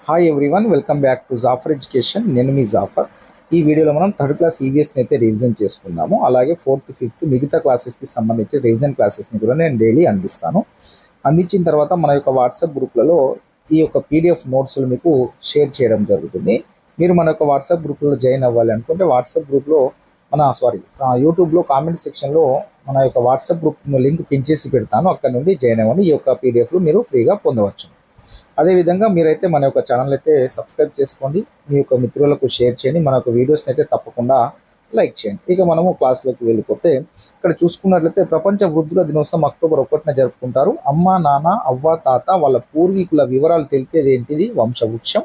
Hi everyone, welcome back to Jafar education. నేను మీ జాఫర్. ఈ వీడియోలో మనం థర్డ్ క్లాస్ ఈవీఎస్ని అయితే రివిజన్ చేసుకుందాము. అలాగే ఫోర్త్ ఫిఫ్త్ మిగతా క్లాసెస్కి సంబంధించి రివిజన్ క్లాసెస్ని కూడా నేను డైలీ అందిస్తాను. అందించిన తర్వాత మన యొక్క వాట్సాప్ గ్రూప్లలో ఈ యొక్క పీడిఎఫ్ నోట్స్లు మీకు షేర్ చేయడం జరుగుతుంది. మీరు మన యొక్క వాట్సాప్ గ్రూప్లో జాయిన్ అవ్వాలి అనుకుంటే వాట్సాప్ గ్రూప్లో యూట్యూబ్లో కామెంట్ సెక్షన్లో మన యొక్క వాట్సాప్ గ్రూప్ లింక్ పిన్ చేసి పెడతాను. అక్కడ నుండి జాయిన్ అవ్వండి. ఈ యొక్క పీడిఎఫ్లు మీరు ఫ్రీగా పొందవచ్చు. అదేవిధంగా మీరైతే మన యొక్క ఛానల్ అయితే సబ్స్క్రైబ్ చేసుకోండి, మీ యొక్క మిత్రులకు షేర్ చేయండి, మన యొక్క వీడియోస్ని అయితే తప్పకుండా లైక్ చేయండి. ఇక మనము క్లాస్లోకి వెళ్ళిపోతే ఇక్కడ చూసుకున్నట్లయితే ప్రపంచ వృద్ధుల దినోత్సవం అక్టోబర్ 1న జరుపుకుంటారు. అమ్మ, నాన్న, అవ్వ, తాత వాళ్ళ పూర్వీకుల వివరాలు తెలిపేది ఏంటిది? వంశవృక్షం.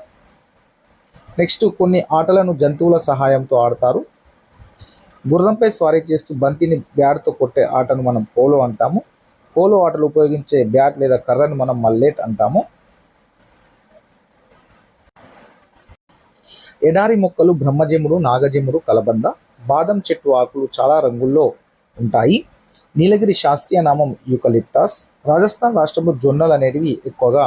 నెక్స్ట్, కొన్ని ఆటలను జంతువుల సహాయంతో ఆడతారు. గుర్రంపై స్వారీ చేస్తూ బంతిని బ్యాట్తో కొట్టే ఆటను మనం పోలో అంటాము. పోలో ఆటలు ఉపయోగించే బ్యాట్ లేదా కర్రను మనం మల్లేట్ అంటాము. ఎడారి మొక్కలు బ్రహ్మజెముడు, నాగజెముడు, కలబంద. బాదం చెట్టు ఆకులు చాలా రంగుల్లో ఉంటాయి. నీలగిరి శాస్త్రీయ నామం యూకలిప్టస్. రాజస్థాన్ రాష్ట్రంలో జొన్నలు అనేవి ఎక్కువగా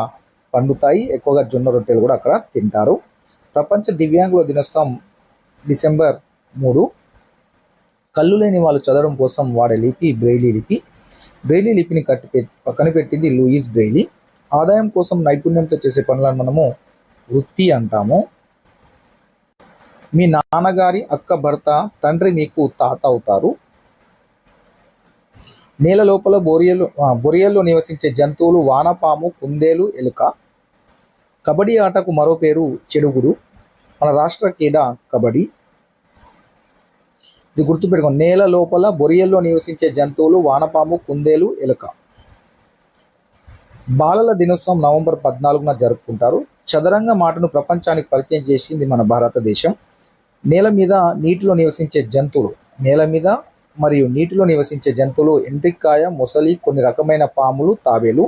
పండుతాయి. ఎక్కువగా జొన్న రొట్టెలు కూడా అక్కడ తింటారు. ప్రపంచ దివ్యాంగుల దినోత్సవం డిసెంబర్ 3. కళ్ళు లేని వాళ్ళు చదవడం కోసం వాడే లిపి బ్రెయిలీ లిపి. బ్రెయిలీ లిపిని కనిపెట్టింది లూయిస్ బ్రెయిలీ. ఆదాయం కోసం నైపుణ్యంతో చేసే పనులను మనము వృత్తి అంటాము. మీ నాన్నగారి అక్క భర్త తండ్రి మీకు తాత అవుతారు. నేల లోపల బొరియల్లో నివసించే జంతువులు వానపాము, కుందేలు, ఎలుక. కబడ్డీ ఆటకు మరో పేరు చెడుగుడు. మన రాష్ట్ర క్రీడ కబడ్డీ. ఇది గుర్తుపెట్టుకోండి. నేల లోపల బొరియల్లో నివసించే జంతువులు వానపాము, కుందేలు, ఎలుక. బాలల దినోత్సవం నవంబర్ 14న జరుపుకుంటారు. చదరంగ మాటను ప్రపంచానికి పరిచయం చేసింది మన భారతదేశం. నేల మీద నీటిలో నివసించే జంతువులు. నేల మీద మరియు నీటిలో నివసించే జంతువులు ఎండ్రిక్కాయ, మొసలి, కొన్ని రకమైన పాములు, తాబేలు.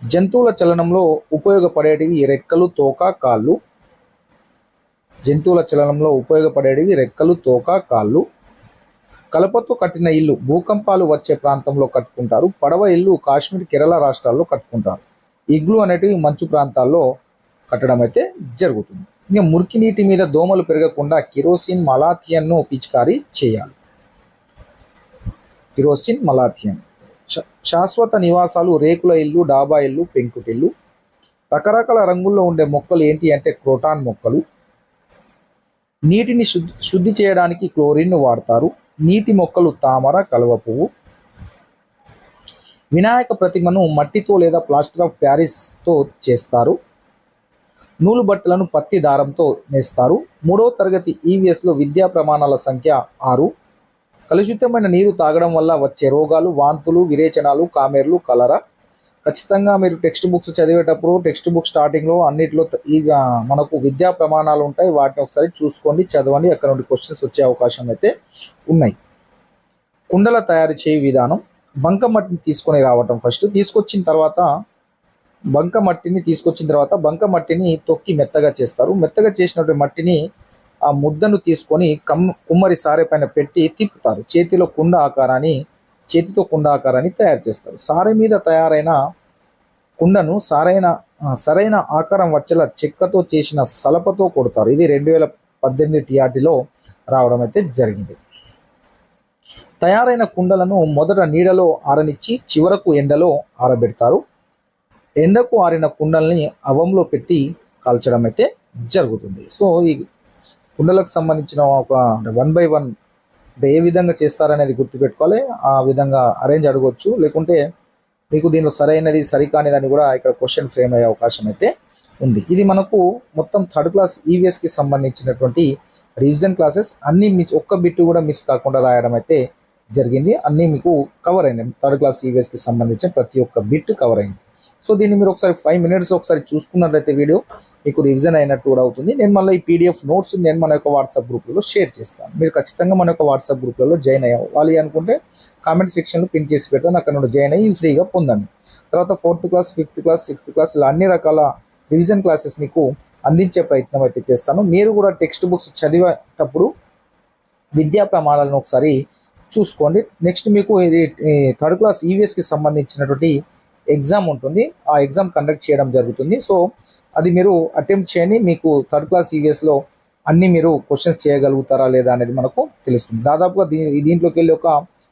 జంతువుల చలనంలో ఉపయోగపడేటివి రెక్కలు, తోక, కాళ్ళు. జంతువుల చలనంలో ఉపయోగపడేటివి రెక్కలు, తోక, కాళ్ళు. కలపతో కట్టిన ఇల్లు భూకంపాలు వచ్చే ప్రాంతంలో కట్టుకుంటారు. పడవ ఇల్లు కాశ్మీర్, కేరళ రాష్ట్రాల్లో కట్టుకుంటారు. ఇగ్లు అనేటివి మంచు ప్రాంతాల్లో కట్టడం అయితే జరుగుతుంది. ఇంకా మురికి నీటి మీద దోమలు పెరగకుండా కిరోసిన్, మలాథియన్ను పిచికారీ చేయాలి. Kerosene, malathion. శాశ్వత నివాసాలు రేకుల ఇల్లు, డాబా ఇల్లు, పెంకుటిల్లు. రకరకాల రంగుల్లో ఉండే మొక్కలు ఏంటి అంటే క్రోటాన్ మొక్కలు. నీటిని శుద్ధి చేయడానికి క్లోరిన్ వాడతారు. నీటి మొక్కలు తామర, కలువ పువ్వు. వినాయక ప్రతిమను మట్టితో లేదా ప్లాస్టర్ ఆఫ్ ప్యారిస్తో చేస్తారు. నూలు బట్టలను పత్తి దారంతో నేస్తారు. 3వ తరగతి ఈవీఎస్లో విద్యా ప్రమాణాల సంఖ్య 6. కలుషితమైన నీరు తాగడం వల్ల వచ్చే రోగాలు, వాంతులు, విరేచనాలు, కామెర్లు, కలరా. ఖచ్చితంగా మీరు టెక్స్ట్ బుక్స్ చదివేటప్పుడు టెక్స్ట్ బుక్ స్టార్టింగ్లో అన్నిటిలో మనకు విద్యా ప్రమాణాలు ఉంటాయి. వాటిని ఒకసారి చూసుకోండి, చదవండి. అక్కడ నుండి క్వశ్చన్స్ వచ్చే అవకాశం అయితే ఉన్నాయి. కుండల తయారు చేయు విధానం. బంకమట్టిని తీసుకొని రావటం. ఫస్ట్ తీసుకొచ్చిన తర్వాత బంకమట్టిని తొక్కి మెత్తగా చేస్తారు. మెత్తగా చేసినటువంటి మట్టిని ఆ ముద్దను తీసుకొని కుమ్మరి సారె పైన పెట్టి తిప్పుతారు. చేతితో కుండ ఆకారాన్ని తయారు చేస్తారు. సారె మీద తయారైన కుండను సరైన ఆకారం వచ్చేలా చెక్కతో చేసిన సలపతో కొడతారు. ఇది 2018 టీఆర్టీలో రావడం అయితే జరిగింది. తయారైన కుండలను మొదట నీడలో ఆరనిచ్చి చివరకు ఎండలో ఆరబెడతారు. ఎండకు ఆరిన కుండల్ని అవంలో పెట్టి కాల్చడం అయితే జరుగుతుంది. సో ఈ కుండలకు సంబంధించిన ఒక 1 by 1 ఏ విధంగా చేస్తారనేది గుర్తుపెట్టుకోవాలి. ఆ విధంగా అరేంజ్ అడగవచ్చు, లేకుంటే మీకు దీనిలో సరైనది సరికానిదని కూడా ఇక్కడ క్వశ్చన్ ఫ్రేమ్ అయ్యే అవకాశం అయితే ఉంది. ఇది మనకు మొత్తం థర్డ్ క్లాస్ ఈవీఎస్కి సంబంధించినటువంటి రివిజన్ క్లాసెస్ అన్నీ ఒక్క బిట్ కూడా మిస్ కాకుండా రాయడం అయితే జరిగింది. అన్నీ మీకు కవర్ అయినాయి. థర్డ్ క్లాస్ ఈవీఎస్కి సంబంధించిన ప్రతి ఒక్క బిట్ కవర్ అయింది. సో దీన్ని మీరు ఒకసారి 5 minutes ఒకసారి చూసుకున్నట్లయితే వీడియో మీకు రివిజన్ అయినట్టు కూడా అవుతుంది. నేను మళ్ళీ ఈ పీడిఎఫ్ నోట్స్ నేను మన యొక్క వాట్సాప్ గ్రూప్లలో షేర్ చేస్తాను. మీరు ఖచ్చితంగా మన యొక్క వాట్సాప్ గ్రూప్లలో జాయిన్ అవ్వాలి అనుకుంటే కామెంట్ సెక్షన్లో పిన్ చేసి పెడతాను. అక్కడ నుండి జాయిన్ అయ్యి ఫ్రీగా పొందండి. తర్వాత 4th class, 5th class, 6th class ఇలా అన్ని రకాల రివిజన్ క్లాసెస్ మీకు అందించే ప్రయత్నం అయితే చేస్తాను. మీరు కూడా టెక్స్ట్ బుక్స్ చదివేటప్పుడు విద్యా ప్రమాణాలను ఒకసారి చూసుకోండి. నెక్స్ట్ మీకు ఇది థర్డ్ క్లాస్ ఈవీఎస్కి సంబంధించినటువంటి ఎగ్జామ్ ఉంటుంది. ఆ ఎగ్జామ్ కండక్ట్ చేయడం జరుగుతుంది. సో అది మీరు అటెంప్ట్ చేయండి. మీకు థర్డ్ క్లాస్ ఈవీఎస్లో అన్నీ మీరు క్వశ్చన్స్ చేయగలుగుతారా లేదా అనేది మనకు తెలుస్తుంది. దాదాపుగా దీంట్లోకి వెళ్ళి ఒక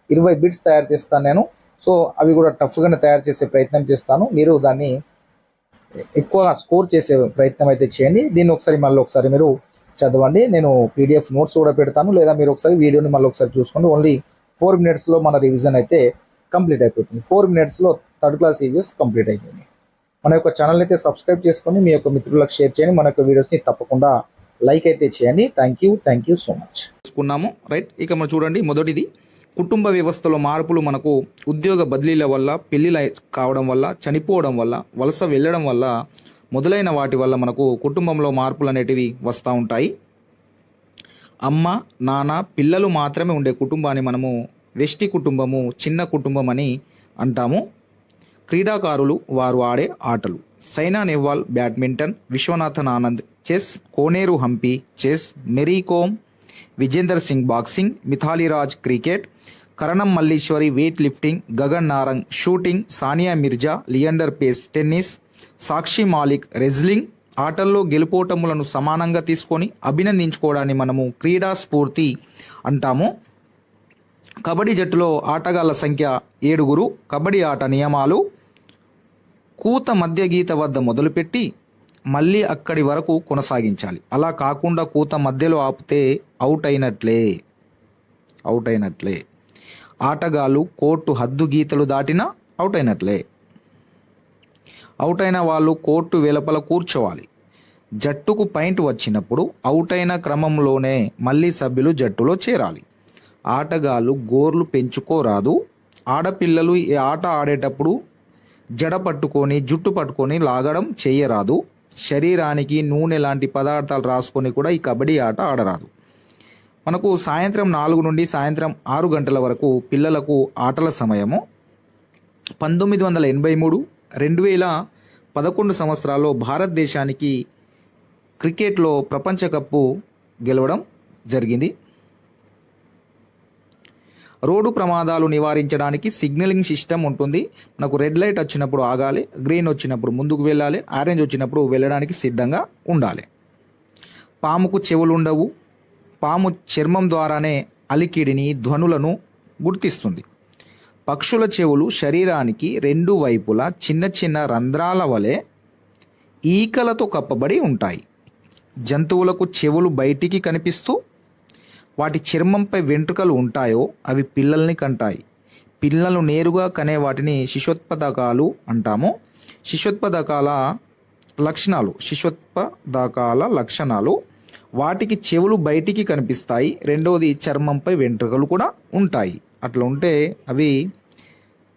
20 బిట్స్ తయారు చేస్తాను నేను. సో అవి కూడా టఫ్గానే తయారు చేసే ప్రయత్నం చేస్తాను. మీరు దాన్ని ఎక్కువ స్కోర్ చేసే ప్రయత్నం అయితే చేయండి. దీన్ని మళ్ళీ ఒకసారి మీరు చదవండి. నేను పీడిఎఫ్ నోట్స్ కూడా పెడతాను, లేదా మీరు ఒకసారి వీడియోని మళ్ళీ ఒకసారి చూసుకోండి. ఓన్లీ 4 minutesలో మన రివిజన్ అయితే కంప్లీట్ అయిపోతుంది. 4 minutesలో థర్డ్ క్లాస్ ఈవీఎస్ కంప్లీట్ అయిపోయింది. మన యొక్క ఛానల్ అయితే సబ్స్క్రైబ్ చేసుకొని మీ యొక్క మిత్రులకు షేర్ చేయండి. మన యొక్క వీడియోస్ని తప్పకుండా లైక్ అయితే చేయండి. Thank you so much. చూసుకున్నాము రైట్. ఇక మనం చూడండి, మొదటిది కుటుంబ వ్యవస్థలో మార్పులు మనకు ఉద్యోగ బదిలీల వల్ల, పెళ్లిల కావడం వల్ల, చనిపోవడం వల్ల, వలస వెళ్ళడం వల్ల మొదలైన వాటి వల్ల మనకు కుటుంబంలో మార్పులు అనేటివి వస్తూ ఉంటాయి. అమ్మ, నాన్న, పిల్లలు మాత్రమే ఉండే కుటుంబాన్ని మనము వెష్టి కుటుంబము, చిన్న కుటుంబం అని అంటాము. క్రీడాకారులు వారు ఆడే ఆటలు: Saina Nehwal badminton, Viswanathan Anand chess, Koneru Humpy chess, Mary Kom, Vijender Singh boxing, Mithali Raj cricket, Karnam Malleswari weightlifting, Gagan Narang shooting, Sania Mirza, Leander Paes tennis, Sakshi Malik wrestling. ఆటల్లో గెలుపోటములను సమానంగా తీసుకొని అభినందించుకోవడాన్ని మనము క్రీడా స్ఫూర్తి అంటాము. కబడ్డీ జట్టులో ఆటగాళ్ల సంఖ్య 7. కబడ్డీ ఆట నియమాలు: కూత మధ్య గీత వద్ద మొదలుపెట్టి మళ్ళీ అక్కడి వరకు కొనసాగించాలి. అలా కాకుండా కూత మధ్యలో ఆపితే అవుట్ అయినట్లే. ఆటగాళ్ళు కోర్టు హద్దు గీతలు దాటినా అవుట్ అయినట్లే. అవుట్ అయిన వాళ్ళు కోర్టు వెలుపల కూర్చోవాలి. జట్టుకు పాయింట్ వచ్చినప్పుడు అవుట్ అయిన క్రమంలోనే మళ్ళీ సభ్యులు జట్టులో చేరాలి. ఆటగాళ్ళు గోర్లు పెంచుకోరాదు. ఆడపిల్లలు ఈ ఆట ఆడేటప్పుడు జడ పట్టుకొని, జుట్టు పట్టుకొని లాగడం చేయరాదు. శరీరానికి నూనె లాంటి పదార్థాలు రాసుకొని కూడా ఈ కబడ్డీ ఆట ఆడరాదు. మనకు సాయంత్రం 4 నుండి సాయంత్రం 6 గంటల వరకు పిల్లలకు ఆటల సమయము. 1983, 2011 సంవత్సరాల్లో భారతదేశానికి క్రికెట్లో ప్రపంచ కప్పు గెలవడం జరిగింది. రోడ్డు ప్రమాదాలు నివారించడానికి సిగ్నలింగ్ సిస్టమ్ ఉంటుంది. మనకు రెడ్ లైట్ వచ్చినప్పుడు ఆగాలి, గ్రీన్ వచ్చినప్పుడు ముందుకు వెళ్ళాలి, ఆరెంజ్ వచ్చినప్పుడు వెళ్ళడానికి సిద్ధంగా ఉండాలి. పాముకు చెవులు ఉండవు. పాము చర్మం ద్వారానే అలికిడిని, ధ్వనులను గుర్తిస్తుంది. పక్షుల చెవులు శరీరానికి 2 వైపులా చిన్న చిన్న రంధ్రాల వలె ఈకలతో కప్పబడి ఉంటాయి. జంతువులకు చెవులు బయటికి కనిపిస్తూ వాటి చర్మంపై వెంట్రుకలు ఉంటాయో అవి పిల్లల్ని కంటాయి. పిల్లలు నేరుగా కనే వాటిని శిశోత్పాదకాలు అంటాము. శిశోత్పాదకాల లక్షణాలు: వాటికి చెవులు బయటికి కనిపిస్తాయి. రెండవది, చర్మంపై వెంట్రుకలు కూడా ఉంటాయి. అట్లా ఉంటే అవి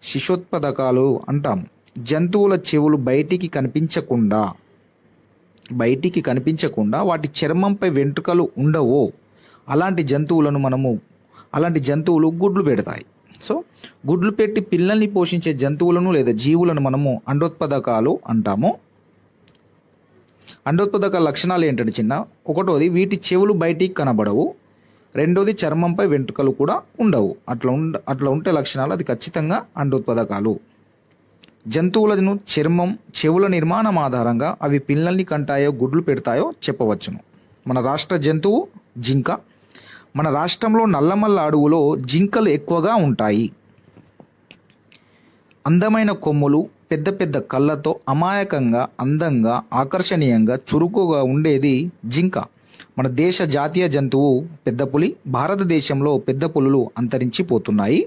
శిశోత్పాదకాలు అంటాము. జంతువుల చెవులు బయటికి కనిపించకుండా వాటి చర్మంపై వెంట్రుకలు ఉండవో అలాంటి జంతువులు గుడ్లు పెడతాయి. సో గుడ్లు పెట్టి పిల్లల్ని పోషించే జంతువులను లేదా జీవులను మనము అండోత్పాదకాలు అంటాము. అండోత్పాదక లక్షణాలు ఏంటంటే ఒకటోది, వీటి చెవులు బయటికి కనబడవు. రెండోది, చర్మంపై వెంట్రుకలు కూడా ఉండవు. అట్లా ఉంటే లక్షణాలు, అది ఖచ్చితంగా అండోత్పాదకాలు. జంతువులను చెవుల నిర్మాణం ఆధారంగా అవి పిల్లల్ని కంటాయో గుడ్లు పెడతాయో చెప్పవచ్చును. మన రాష్ట్ర జంతువు జింక. మన రాష్ట్రంలో నల్లమల్ల అడవులో జింకలు ఎక్కువగా ఉంటాయి. అందమైన కొమ్ములు, పెద్ద పెద్ద కళ్ళతో అమాయకంగా, అందంగా, ఆకర్షణీయంగా, చురుకుగా ఉండేది జింక. మన దేశ జాతీయ జంతువు పెద్ద పులి. భారతదేశంలో పెద్ద పులులు అంతరించిపోతున్నాయి.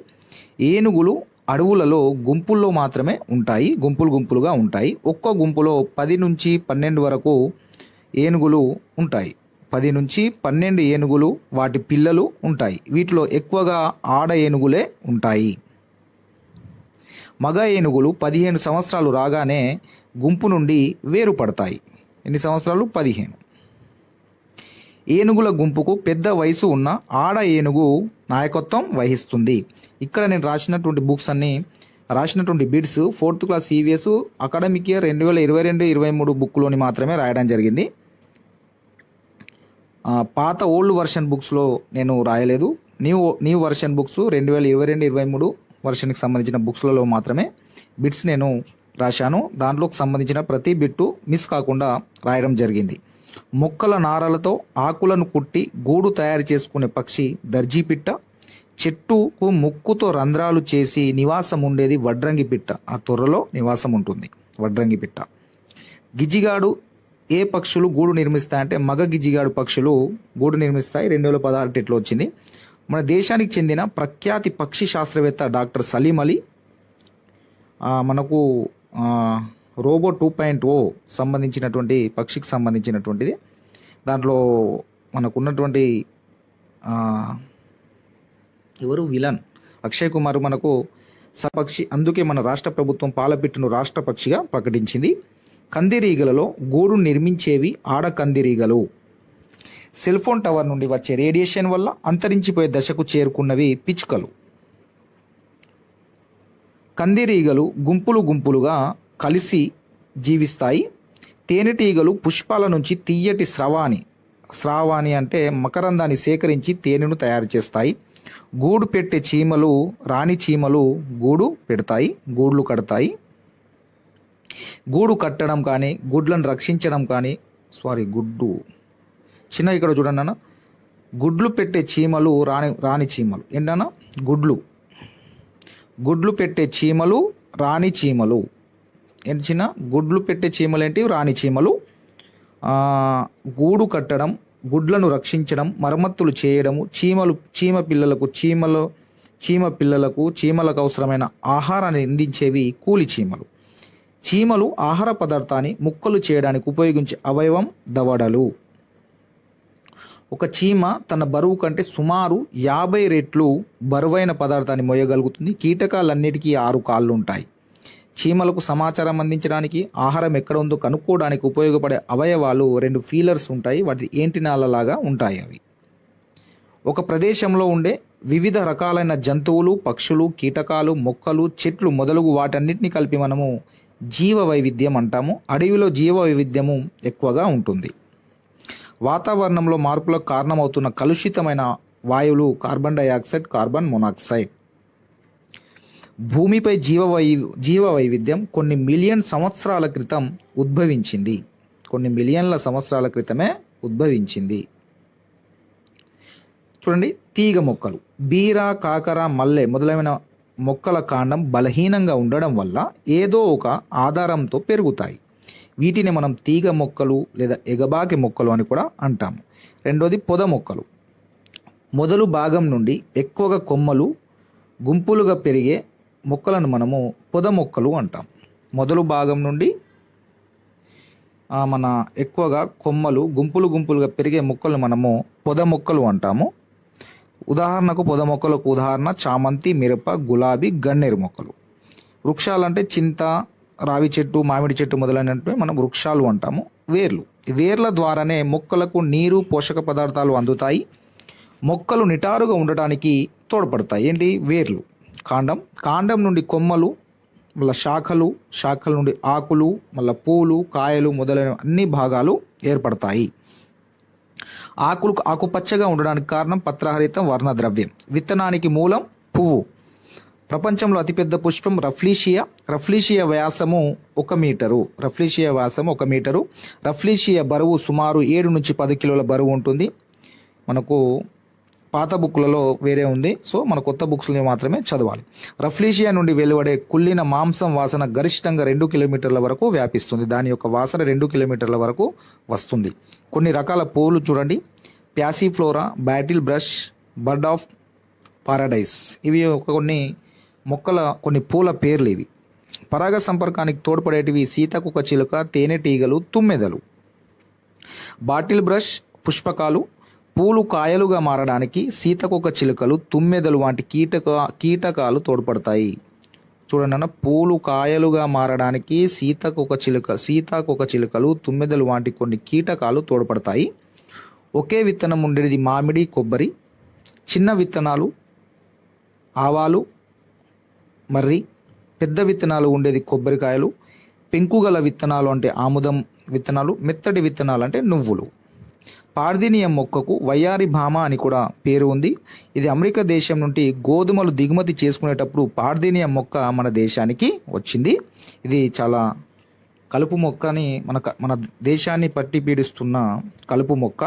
ఏనుగులు అడవులలో గుంపుల్లో మాత్రమే ఉంటాయి, గుంపులుగా ఉంటాయి. ఒక్క గుంపులో 10 నుంచి 12 వరకు ఏనుగులు ఉంటాయి. 10 నుంచి 12 ఏనుగులు, వాటి పిల్లలు ఉంటాయి. వీటిలో ఎక్కువగా ఆడ ఏనుగులే ఉంటాయి. మగ ఏనుగులు 15 సంవత్సరాలు రాగానే గుంపు నుండి వేరుపడతాయి. ఎన్ని సంవత్సరాలు? 15. ఏనుగుల గుంపుకు పెద్ద వయసు ఉన్న ఆడ ఏనుగు నాయకత్వం వహిస్తుంది. ఇక్కడ నేను రాసినటువంటి bits 4th class EVS academic year 2022-23 బుక్లోని మాత్రమే రాయడం జరిగింది. పాత ఓల్డ్ వర్షన్ బుక్స్లో నేను రాయలేదు. న్యూ వర్షన్ బుక్స్ 2022-23 వర్షన్కి సంబంధించిన బుక్స్లలో మాత్రమే బిట్స్ నేను రాశాను. దాంట్లోకి సంబంధించిన ప్రతి బిట్టు మిస్ కాకుండా రాయడం జరిగింది. మొక్కల నారలతో ఆకులను కుట్టి గూడు తయారు చేసుకునే పక్షి దర్జీ పిట్ట. చెట్టుకు ముక్కుతో రంధ్రాలు చేసి నివాసం ఉండేది వడ్రంగి పిట్ట. ఆ తొర్రలో నివాసం ఉంటుంది వడ్రంగి పిట్ట. గిజిగాడు ఏ పక్షులు గూడు నిర్మిస్తాయంటే మగ గిజిగాడు పక్షులు గూడు నిర్మిస్తాయి. 2016 టెట్లో వచ్చింది. మన దేశానికి చెందిన ప్రఖ్యాతి పక్షి శాస్త్రవేత్త డాక్టర్ సలీం అలీ మనకు రోబో 2.0 సంబంధించినటువంటి పక్షికి సంబంధించినటువంటిది. దాంట్లో మనకున్నటువంటి ఎవరు విలన్ అక్షయ్ కుమార్ మనకు సపక్షి. అందుకే మన రాష్ట్ర ప్రభుత్వం పాలపిట్టును రాష్ట్ర పక్షిగా ప్రకటించింది. కందిరీగలలో గూడు నిర్మించేవి ఆడ కందిరీగలు. సెల్ ఫోన్ టవర్ నుండి వచ్చే రేడియేషన్ వల్ల అంతరించిపోయే దశకు చేరుకున్నవి పిచ్చుకలు. కందిరీగలు గుంపులు గుంపులుగా కలిసి జీవిస్తాయి. తేనెటీగలు పుష్పాల నుంచి తీయటి స్రావాన్ని అంటే మకరందాన్ని సేకరించి తేనెను తయారు చేస్తాయి. గూడు పెట్టే చీమలు రాణి చీమలు గూడు పెడతాయి, గూడ్లు కడతాయి. గూడు కట్టడం కానీ గుడ్లను రక్షించడం కానీ చిన్న ఇక్కడ చూడండి అన్న, గుడ్లు పెట్టే చీమలు రాణి చీమలు ఏంటన్నా గుడ్లు పెట్టే చీమలు రాణి చీమలు ఏంటి చిన్న, గుడ్లు పెట్టే చీమలు ఏంటి, రాణి చీమలు. గూడు కట్టడం, గుడ్లను రక్షించడం, మరమ్మతులు చేయడము, చీమలకు అవసరమైన ఆహారాన్ని అందించేవి కూలి చీమలు. చీమలు ఆహార పదార్థాన్ని ముక్కలు చేయడానికి ఉపయోగించే అవయవం దవడలు. ఒక చీమ తన బరువు కంటే సుమారు 50 రెట్లు బరువైన పదార్థాన్ని మోయగలుగుతుంది. కీటకాలన్నిటికీ 6 కాళ్ళు ఉంటాయి. చీమలకు సమాచారం అందించడానికి, ఆహారం ఎక్కడ ఉందో కనుక్కోవడానికి ఉపయోగపడే అవయవాలు 2 ఫీలర్స్ ఉంటాయి. వాటి ఏంటినాలలాగా ఉంటాయి. అవి ఒక ప్రదేశంలో ఉండే వివిధ రకాలైన జంతువులు, పక్షులు, కీటకాలు, మొక్కలు, చెట్లు మొదలగు వాటన్నిటిని కలిపి మనము జీవ వైవిధ్యం అంటాము. అడవిలో జీవ వైవిధ్యము ఎక్కువగా ఉంటుంది. వాతావరణంలో మార్పులకు కారణమవుతున్న కలుషితమైన వాయువులు కార్బన్ డైఆక్సైడ్, కార్బన్ మోనాక్సైడ్. భూమిపై జీవ వైవిధ్యం కొన్ని మిలియన్ల సంవత్సరాల క్రితమే ఉద్భవించింది. చూడండి, తీగ మొక్కలు బీర, కాకర, మల్లె మొదలైన మొక్కల కాండం బలహీనంగా ఉండడం వల్ల ఏదో ఒక ఆధారంతో పెరుగుతాయి. వీటిని మనం తీగ మొక్కలు లేదా ఎగబాకి మొక్కలు అని కూడా అంటాము. రెండోది పొద మొక్కలు. మొదలు భాగం నుండి ఎక్కువగా కొమ్మలు గుంపులుగా పెరిగే మొక్కలను మనము పొద మొక్కలు అంటాం. మొదలు భాగం నుండి మన ఎక్కువగా కొమ్మలు గుంపులుగా పెరిగే మొక్కలను మనము పొద మొక్కలు అంటాము. ఉదాహరణకు పొద మొక్కలకు ఉదాహరణ చామంతి, మిరప, గులాబీ, గన్నేరు మొక్కలు. వృక్షాలంటే చింత, రావి చెట్టు, మామిడి చెట్టు మొదలైనవి మనం వృక్షాలు అంటాము. వేర్ల ద్వారానే మొక్కలకు నీరు, పోషక పదార్థాలు అందుతాయి. మొక్కలు నిటారుగా ఉండటానికి తోడ్పడతాయి. ఏంటి? వేర్లు. కాండం నుండి కొమ్మలు, మళ్ళీ శాఖల నుండి ఆకులు, మళ్ళీ పూలు, కాయలు మొదలైన అన్ని భాగాలు ఏర్పడతాయి. ఆకుపచ్చగా ఉండడానికి కారణం పత్రహరితం వర్ణద్రవ్యం. విత్తనానికి మూలం పువ్వు. ప్రపంచంలో అతిపెద్ద పుష్పం రఫ్లీషియా వ్యాసము 1 మీటరు. రఫ్లీషియా బరువు సుమారు 7 నుంచి 10 కిలోల బరువు ఉంటుంది. మనకు పాత బుక్లలో వేరే ఉంది, సో మన కొత్త బుక్స్ని మాత్రమే చదవాలి. రఫ్లీషియా నుండి వెలువడే కుళ్ళిన మాంసం వాసన గరిష్టంగా 2 కిలోమీటర్ల వరకు వ్యాపిస్తుంది. దాని యొక్క వాసన 2 కిలోమీటర్ల వరకు వస్తుంది. కొన్ని రకాల పువ్వులు చూడండి, passiflora, bottle brush, bird of paradise. ఇవి కొన్ని పూల పేర్లు. ఇవి పరాగ సంపర్కానికి తోడ్పడేటివి సీతాకోక చిలుక, తేనెటీగలు, తుమ్మెదలు. బాటిల్ బ్రష్ పుష్పకాలు. పూలు కాయలుగా మారడానికి సీతాకోక చిలుకలు, తుమ్మెదలు వంటి కీటకాలు తోడ్పడతాయి. చూడండి అన్న, పూలు కాయలుగా మారడానికి సీతాకోక చిలుకలు, తుమ్మెదలు వంటి కొన్ని కీటకాలు తోడ్పడతాయి. ఒకే విత్తనం ఉండేది మామిడి, కొబ్బరి. చిన్న విత్తనాలు ఆవాలు, మర్రి. పెద్ద విత్తనాలు ఉండేది కొబ్బరికాయలు. పెంకుగల విత్తనాలు అంటే ఆముదం విత్తనాలు. మెత్తటి విత్తనాలు అంటే నువ్వులు. పార్దీనియం మొక్కకు వయ్యారి భామ అని కూడా పేరు ఉంది. ఇది అమెరికా దేశం నుండి గోధుమలు దిగుమతి చేసుకునేటప్పుడు పార్దీనియం మొక్క మన దేశానికి వచ్చింది. ఇది చాలా కలుపు మొక్క అని మన దేశాన్ని పట్టి పీడిస్తున్న కలుపు మొక్క.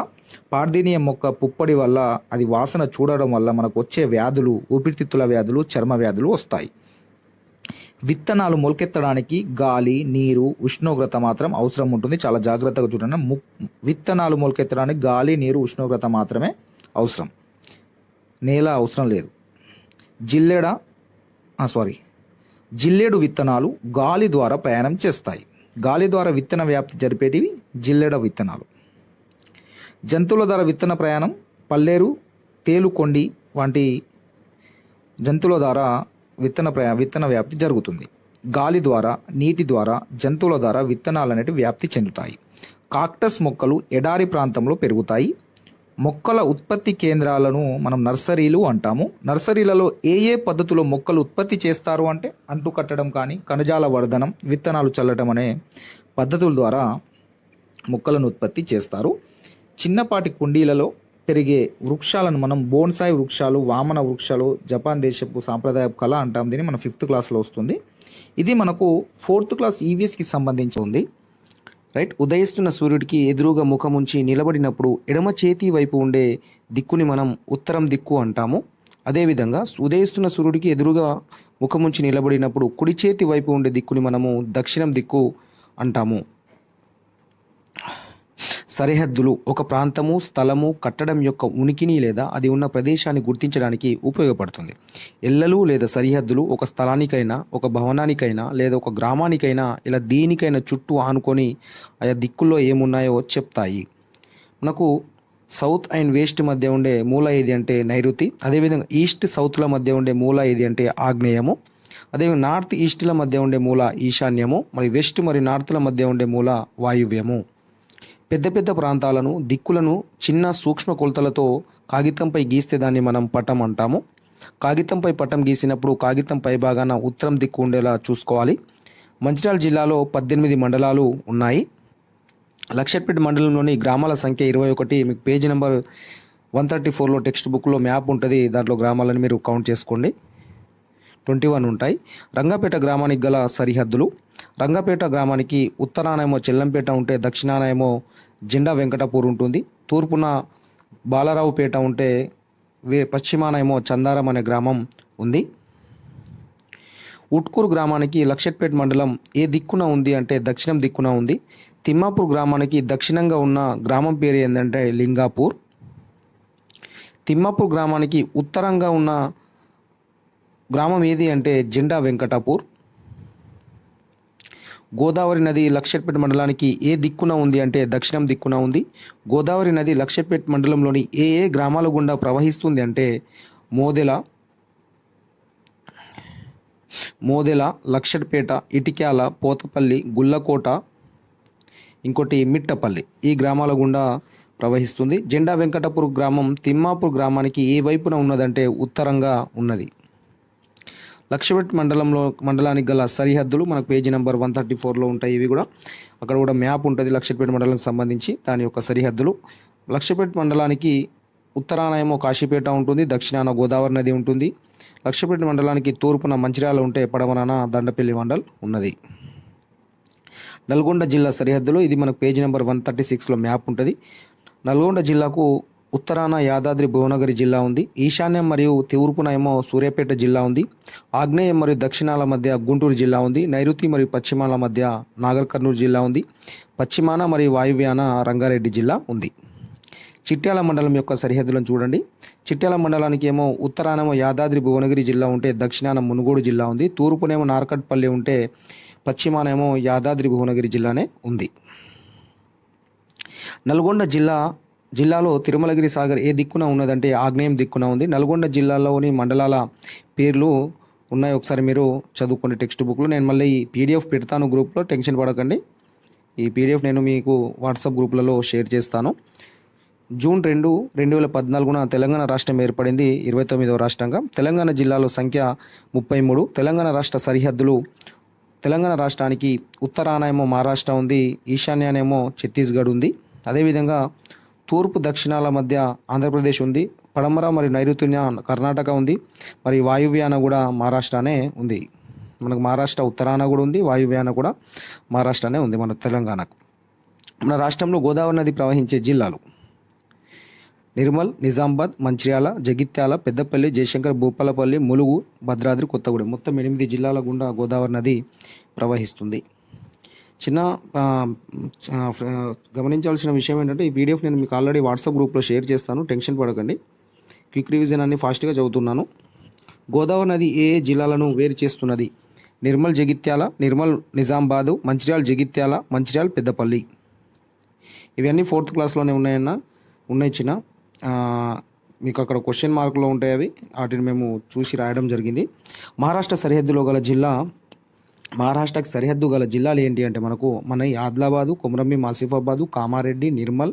పార్దీనియం మొక్క పుప్పొడి వల్ల, అది వాసన చూడడం వల్ల మనకు వచ్చే వ్యాధులు ఊపిరితిత్తుల వ్యాధులు, చర్మ వ్యాధులు వస్తాయి. విత్తనాలు మొలకెత్తడానికి గాలి, నీరు, ఉష్ణోగ్రత మాత్రం అవసరం ఉంటుంది. చాలా జాగ్రత్తగా చూడండి. విత్తనాలు మొలకెత్తడానికి గాలి, నీరు, ఉష్ణోగ్రత మాత్రమే అవసరం, నేల అవసరం లేదు. జిల్లేడు విత్తనాలు గాలి ద్వారా ప్రయాణం చేస్తాయి. గాలి ద్వారా విత్తన వ్యాప్తి జరిపేటివి జిల్లేడ విత్తనాలు. జంతువుల ద్వారా విత్తన ప్రయాణం పల్లేరు, తేలుకొండి వంటి జంతువుల ద్వారా విత్తన వ్యాప్తి జరుగుతుంది. గాలి ద్వారా, నీటి ద్వారా, జంతువుల ద్వారా విత్తనాలు అనేవి వ్యాప్తి చెందుతాయి. కాక్టస్ మొక్కలు ఎడారి ప్రాంతంలో పెరుగుతాయి. మొక్కల ఉత్పత్తి కేంద్రాలను మనం నర్సరీలు అంటాము. నర్సరీలలో ఏ ఏ పద్ధతిలో మొక్కలు ఉత్పత్తి చేస్తారు అంటే అంటు కట్టడం కానీ, కణజాల వర్ధనం, విత్తనాలు చల్లడం అనే పద్ధతుల ద్వారా మొక్కలను ఉత్పత్తి చేస్తారు. చిన్నపాటి కుండీలలో పెరిగే వృక్షాలను మనం బోన్సాయి వృక్షాలు, వామన వృక్షాలు, జపాన్ దేశపు సాంప్రదాయ కళ అంటాం. దీన్ని మన 5th క్లాస్లో వస్తుంది. ఇది మనకు 4th క్లాస్ ఈవీఎస్కి సంబంధించి ఉంది. రైట్. ఉదయిస్తున్న సూర్యుడికి ఎదురుగా ముఖం ఉంచి నిలబడినప్పుడు ఎడమ చేతి వైపు ఉండే దిక్కుని మనం ఉత్తరం దిక్కు అంటాము. అదేవిధంగా ఉదయిస్తున్న సూర్యుడికి ఎదురుగా ముఖం ఉంచి నిలబడినప్పుడు కుడి చేతి వైపు ఉండే దిక్కుని మనము దక్షిణం దిక్కు అంటాము. సరిహద్దులు ఒక ప్రాంతము, స్థలము, కట్టడం యొక్క ఉనికిని లేదా అది ఉన్న ప్రదేశాన్ని గుర్తించడానికి ఉపయోగపడుతుంది. ఎల్లలు లేదా సరిహద్దులు ఒక స్థలానికైనా, ఒక భవనానికైనా లేదా ఒక గ్రామానికైనా ఇలా దేనికైనా చుట్టూ ఆనుకొని ఆయా దిక్కుల్లో ఏమున్నాయో చెప్తాయి. మనకు సౌత్ అండ్ వెస్ట్ మధ్య ఉండే మూల ఏది అంటే నైరుతి. అదేవిధంగా ఈస్ట్ సౌత్ల మధ్య ఉండే మూల ఏది అంటే ఆగ్నేయము. అదేవిధంగా నార్త్ ఈస్ట్ల మధ్య ఉండే మూల ఈశాన్యము. మరి వెస్ట్ మరియు నార్త్ల మధ్య ఉండే మూల వాయువ్యము. పెద్ద పెద్ద ప్రాంతాలను, దిక్కులను చిన్న సూక్ష్మ కొలతలతో కాగితంపై గీస్తే దాన్ని మనం పటం అంటాము. కాగితంపై పటం గీసినప్పుడు కాగితం పై భాగాన ఉత్తరం దిక్కు ఉండేలా చూసుకోవాలి. మంచిర్యాల జిల్లాలో 18 మండలాలు ఉన్నాయి. లక్షట్పేట మండలంలోని గ్రామాల సంఖ్య 21. మీకు పేజీ నెంబర్ 134లో టెక్స్ట్ బుక్లో మ్యాప్ ఉంటుంది. దాంట్లో గ్రామాలను మీరు కౌంట్ చేసుకోండి. 21 ఉంటాయి. రంగాపేట గ్రామానికి గల సరిహద్దులు. రంగాపేట గ్రామానికి ఉత్తరానేమో చెల్లంపేట ఉంటే, దక్షిణానేమో జెండా వెంకటాపూర్ ఉంటుంది. తూర్పున బాలరావుపేట ఉంటే, పశ్చిమానేమో చందారం అనే గ్రామం ఉంది. ఉట్కూరు గ్రామానికి లక్షట్పేట మండలం ఏ దిక్కున ఉంది అంటే దక్షిణం దిక్కున ఉంది. తిమ్మాపూర్ గ్రామానికి దక్షిణంగా ఉన్న గ్రామం పేరు ఏంటంటే లింగాపూర్. తిమ్మాపూర్ గ్రామానికి ఉత్తరంగా ఉన్న గ్రామం ఏది అంటే జెండా వెంకటాపూర్. గోదావరి నది లక్షట్పేట మండలానికి ఏ దిక్కున ఉంది అంటే దక్షిణం దిక్కున ఉంది. గోదావరి నది లక్షట్పేట మండలంలోని ఏ ఏ గ్రామాల గుండా ప్రవహిస్తుంది అంటే మోదెల, లక్షట్పేట, ఇటిక్యాల, పోతపల్లి, గుల్లకోట, ఇంకోటి మిట్టపల్లి ఈ గ్రామాల గుండా ప్రవహిస్తుంది. జెండా వెంకటాపూర్ గ్రామం తిమ్మాపూర్ గ్రామానికి ఏ వైపున ఉన్నదంటే ఉత్తరంగా ఉన్నది. లక్షట్పేట మండలానికి గల సరిహద్దులు మనకు పేజీ నెంబర్ 134లో ఉంటాయి. ఇవి కూడా అక్కడ కూడా మ్యాప్ ఉంటుంది లక్షట్పేట మండలానికి సంబంధించి దాని యొక్క సరిహద్దులు. లక్షట్పేట మండలానికి ఉత్తరానేమో కాశీపేట ఉంటుంది, దక్షిణాన గోదావరి నది ఉంటుంది. లక్షట్పేట మండలానికి తూర్పున మంచిర్యాల ఉంటే పడమరాన దండపల్లి మండల్ ఉన్నది. నల్గొండ జిల్లా సరిహద్దులు ఇది మనకు పేజీ నెంబర్ 136లో మ్యాప్ ఉంటుంది. నల్గొండ జిల్లాకు ఉత్తరాన యాదాద్రి భువనగిరి జిల్లా ఉంది. ఈశాన్యం మరియు తూర్పున ఏమో సూర్యాపేట జిల్లా ఉంది. ఆగ్నేయం మరియు దక్షిణాల మధ్య గుంటూరు జిల్లా ఉంది. నైరుతి మరియు పశ్చిమాల మధ్య నాగర్ కర్నూలు జిల్లా ఉంది. పశ్చిమాన మరియు వాయువ్యాన రంగారెడ్డి జిల్లా ఉంది. చిట్యాల మండలం యొక్క సరిహద్దులను చూడండి. చిట్యాల మండలానికి ఏమో ఉత్తరానేమో యాదాద్రి భువనగిరి జిల్లా ఉంటే, దక్షిణాన మునుగోడు జిల్లా ఉంది. తూర్పునేమో నార్కట్పల్లి ఉంటే, పశ్చిమానేమో యాదాద్రి భువనగిరి జిల్లానే ఉంది. నల్గొండ జిల్లాలో తిరుమలగిరి సాగర్ ఏ దిక్కున ఉన్నదంటే ఆగ్నేయం దిక్కున ఉంది. నల్గొండ జిల్లాలోని మండలాల పేర్లు ఉన్నాయి, ఒకసారి మీరు చదువుకోండి టెక్స్ట్ బుక్లో. నేను మళ్ళీ ఈ పీడిఎఫ్ పెడతాను గ్రూప్లో, టెన్షన్ పడకండి. ఈ పీడిఎఫ్ నేను మీకు వాట్సాప్ గ్రూప్లలో షేర్ చేస్తాను. జూన్ 2, 2014 తెలంగాణ రాష్ట్రం ఏర్పడింది, 29వ రాష్ట్రంగా. తెలంగాణ జిల్లాలో సంఖ్య 33. తెలంగాణ రాష్ట్ర సరిహద్దులు తెలంగాణ రాష్ట్రానికి ఉత్తరానేమో మహారాష్ట్ర ఉంది, ఈశాన్యానేమో ఛత్తీస్గఢ్ ఉంది. అదేవిధంగా తూర్పు దక్షిణాల మధ్య ఆంధ్రప్రదేశ్ ఉంది. పడమర మరియు నైరుత్య కర్ణాటక ఉంది. మరి వాయువ్యాన కూడా మహారాష్ట్రనే ఉంది. మనకు మహారాష్ట్ర ఉత్తరాన కూడా ఉంది, వాయువ్యాన కూడా మహారాష్ట్రనే ఉంది మన తెలంగాణకు. మన రాష్ట్రంలో గోదావరి నది ప్రవహించే జిల్లాలు: నిర్మల్, నిజామాబాద్, మంచిర్యాల, జగిత్యాల, పెద్దపల్లి, జయశంకర్, భూపాలపల్లి, ములుగు, భద్రాద్రి, కొత్తగూడెం. మొత్తం 8 జిల్లాల గుండా గోదావరి నది ప్రవహిస్తుంది. చిన్న గమనించాల్సిన విషయం ఏంటంటే, ఈ పీడిఎఫ్ నేను మీకు ఆల్రెడీ వాట్సాప్ గ్రూప్లో షేర్ చేస్తాను, టెన్షన్ పడకండి. క్విక్ రివిజన్ అన్ని ఫాస్ట్గా చదువుతున్నాను. గోదావరి నది ఏ జిల్లాలను వేరు చేస్తున్నది? నిర్మల్, జగిత్యాల, నిర్మల్, నిజామాబాదు, మంచిర్యాల, జగిత్యాల, మంచిర్యాల, పెద్దపల్లి. ఇవన్నీ 4th క్లాస్లోనే ఉన్నాయి చిన్న. మీకు అక్కడ క్వశ్చన్ మార్కులో ఉంటాయి అవి, వాటిని మేము చూసి రాయడం జరిగింది. మహారాష్ట్రకి సరిహద్దు గల జిల్లాలు ఏంటి అంటే మన ఆదిలాబాదు, కొమరంభీం, ఆసిఫాబాదు, కామారెడ్డి, నిర్మల్,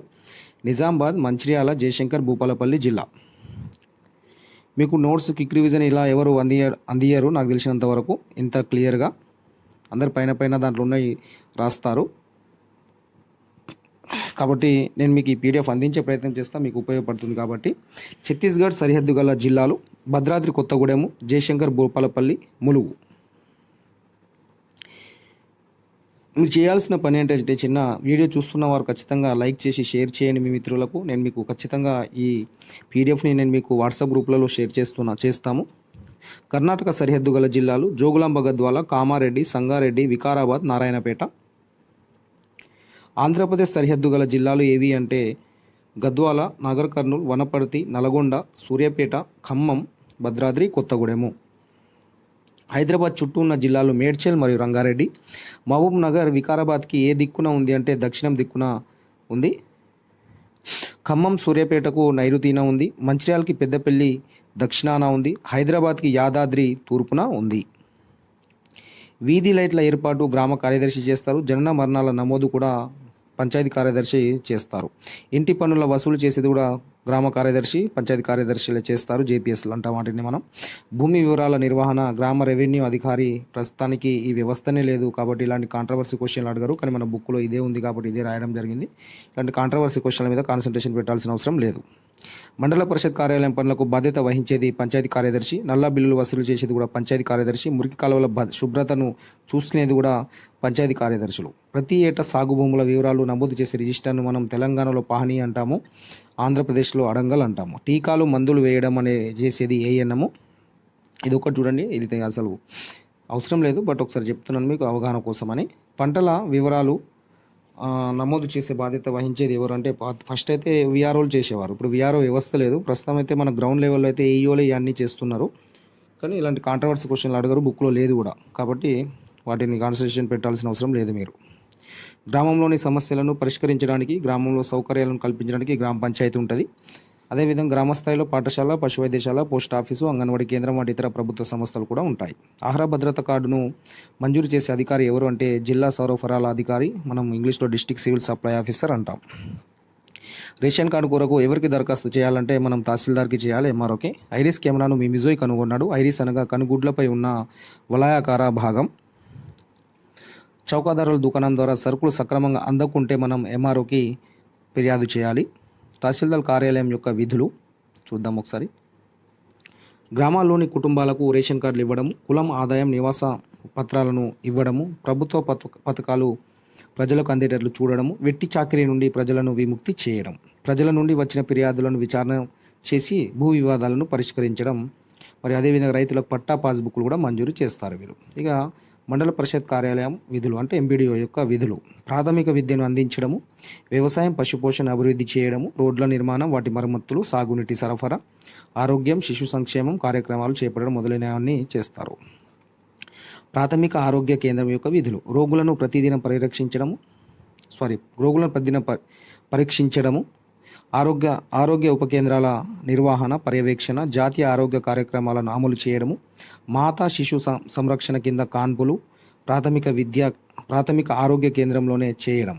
నిజామాబాద్, మంచిర్యాల, జయశంకర్, భూపాలపల్లి జిల్లా. మీకు నోట్స్ క్విక్ రివిజన్ ఇలా ఎవరు అందియ్యారు నాకు తెలిసినంత వరకు, ఇంత క్లియర్గా అందరు పైన దాంట్లో ఉన్నాయి రాస్తారు. కాబట్టి నేను మీకు ఈ పీడిఎఫ్ అందించే ప్రయత్నం చేస్తాను, మీకు ఉపయోగపడుతుంది. కాబట్టి ఛత్తీస్గఢ్ సరిహద్దు గల జిల్లాలు: భద్రాద్రి కొత్తగూడెము, జయశంకర్, భూపాలపల్లి, ములుగు. మీరు చేయాల్సిన పని ఏంటంటే, చిన్న వీడియో చూస్తున్న వారు ఖచ్చితంగా లైక్ చేసి షేర్ చేయండి మీ మిత్రులకు. నేను మీకు ఖచ్చితంగా ఈ పీడిఎఫ్ని నేను మీకు వాట్సాప్ గ్రూప్లలో షేర్ చేస్తాము. కర్ణాటక సరిహద్దు గల జిల్లాలు: జోగులాంబ గద్వాల, కామారెడ్డి, సంగారెడ్డి, వికారాబాద్, నారాయణపేట. ఆంధ్రప్రదేశ్ సరిహద్దు గల జిల్లాలు ఏవి అంటే గద్వాల, నాగర్ కర్నూల్, వనపర్తి, నల్గొండ, సూర్యాపేట, ఖమ్మం, భద్రాద్రి, కొత్తగూడెము. హైదరాబాద్ చుట్టూ ఉన్న జిల్లాలు మేడ్చల్ మరియు రంగారెడ్డి. మహబూబ్ నగర్ వికారాబాద్కి ఏ దిక్కున ఉంది అంటే దక్షిణం దిక్కున ఉంది. ఖమ్మం సూర్యాపేటకు నైరుతీన ఉంది. మంచిర్యాలకి పెద్దపల్లి దక్షిణాన ఉంది. హైదరాబాద్కి యాదాద్రి తూర్పున ఉంది. వీధి లైట్ల ఏర్పాటు గ్రామ కార్యదర్శి చేస్తారు. జనన మరణాల నమోదు కూడా పంచాయతీ కార్యదర్శి చేస్తారు. ఇంటి పన్నుల వసూలు చేసేది కూడా గ్రామ కార్యదర్శి, పంచాయతీ కార్యదర్శులే చేస్తారు. జేపీఎస్లు అంటాం వాటిని మనం. భూమి వివరాల నిర్వహణ గ్రామ రెవెన్యూ అధికారి. ప్రస్తుతానికి ఈ వ్యవస్థనే లేదు కాబట్టి ఇలాంటి కాంట్రవర్సీ క్వశ్చన్లు అడగరు, కానీ మన బుక్లో ఇదే ఉంది కాబట్టి ఇదే రాయడం జరిగింది. ఇలాంటి కాంట్రవర్సీ క్వశ్చన్ల మీద కాన్సన్ట్రేషన్ పెట్టాల్సిన అవసరం లేదు. మండల పరిషత్ కార్యాలయం పనులకు బాధ్యత వహించేది పంచాయతీ కార్యదర్శి. నల్ల బిల్లులు వసూలు చేసేది కూడా పంచాయతీ కార్యదర్శి. మురికి కాలువల శుభ్రతను చూసుకునేది కూడా పంచాయతీ కార్యదర్శులు. ప్రతి ఏటా సాగు భూముల వివరాలు నమోదు చేసే రిజిస్టర్ను మనం తెలంగాణలో పాహని అంటాము, ఆంధ్రప్రదేశ్లో అడంగల్ అంటాము. టీకాలు మందులు వేయడం చేసేది ఏఎన్ఎం. ఇది ఒకటి చూడండి, ఇది అసలు అవసరం లేదు, బట్ ఒకసారి చెప్తున్నాను మీకు అవగాహన కోసమని. పంటల వివరాలు నమోదు చేసే బాధ్యత వహించేది ఎవరు అంటే ఫస్ట్ అయితే విఆర్ఓలు చేసేవారు. ఇప్పుడు విఆర్ఓ వ్యవస్థ లేదు. ప్రస్తుతం అయితే మన గ్రౌండ్ లెవెల్లో అయితే ఏఈఓలే ఇవన్నీ చేస్తున్నారు. కానీ ఇలాంటి కాంట్రవర్సీ క్వశ్చన్లు అడగరు, బుక్లో లేదు కూడా. కాబట్టి వాటిని కాన్సన్ట్రేషన్ పెట్టాల్సిన అవసరం లేదు మీరు. గ్రామంలోని సమస్యలను పరిష్కరించడానికి, గ్రామంలో సౌకర్యాలను కల్పించడానికి గ్రామ పంచాయతీ ఉంటుంది. అదేవిధంగా గ్రామ స్థాయిలో పాఠశాల, పశు వైద్యశాల, పోస్ట్ ఆఫీసు, అంగన్వాడీ కేంద్రం వంటి ఇతర ప్రభుత్వ సంస్థలు కూడా ఉంటాయి. ఆహార భద్రత కార్డును మంజూరు చేసే అధికారి ఎవరు అంటే జిల్లా సరఫరాల అధికారి, మనం ఇంగ్లీష్లో డిస్ట్రిక్ట్ సివిల్ సప్లై ఆఫీసర్ అంటాం. రేషన్ కార్డు కొరకు ఎవరికి దరఖాస్తు చేయాలంటే మనం తహసీల్దార్కి చేయాలి, ఎంఆర్ఓకి. ఐరిస్ కెమెరాను మీ మిజోయ్ కనుగొన్నాడు. ఐరిస్ అనగా కనుగుడ్లపై ఉన్న వలయాకార భాగం. చౌకదారుల దుకాణం ద్వారా సరుకులు సక్రమంగా అందకుంటే మనం ఎంఆర్ఓకి ఫిర్యాదు చేయాలి. తహసీల్దార్ కార్యాలయం యొక్క విధులు చూద్దాం ఒకసారి. గ్రామాల్లోని కుటుంబాలకు రేషన్ కార్డులు ఇవ్వడము, కులం, ఆదాయం, నివాస పత్రాలను ఇవ్వడము, ప్రభుత్వ పథకాలు ప్రజలకు అందేటట్లు చూడడము, వెట్టి చాకిరీ నుండి ప్రజలను విముక్తి చేయడం, ప్రజల నుండి వచ్చిన ఫిర్యాదులను విచారణ చేసి భూ వివాదాలను పరిష్కరించడం, మరి అదేవిధంగా రైతులకు పట్టా పాస్బుక్లు కూడా మంజూరు చేస్తారు వీరు. ఇక మండల పరిషత్ కార్యాలయం విధులు అంటే ఎంపీడీఓ యొక్క విధులు: ప్రాథమిక విద్యను అందించడము, వ్యవసాయం, పశుపోషణ అభివృద్ధి చేయడము, రోడ్ల నిర్మాణం, వాటి మరమ్మతులు, సాగునీటి సరఫరా, ఆరోగ్యం, శిశు సంక్షేమం కార్యక్రమాలు చేపట్టడం మొదలైనవన్నీ చేస్తారు. ప్రాథమిక ఆరోగ్య కేంద్రం యొక్క విధులు: రోగులను ప్రతిదినం పరీక్షించడము, ఆరోగ్య ఉప కేంద్రాల నిర్వహణ, పర్యవేక్షణ, జాతీయ ఆరోగ్య కార్యక్రమాలను అమలు చేయడము, మాతా శిశు సంరక్షణ కింద కాన్పులు ప్రాథమిక ఆరోగ్య కేంద్రంలోనే చేయడం,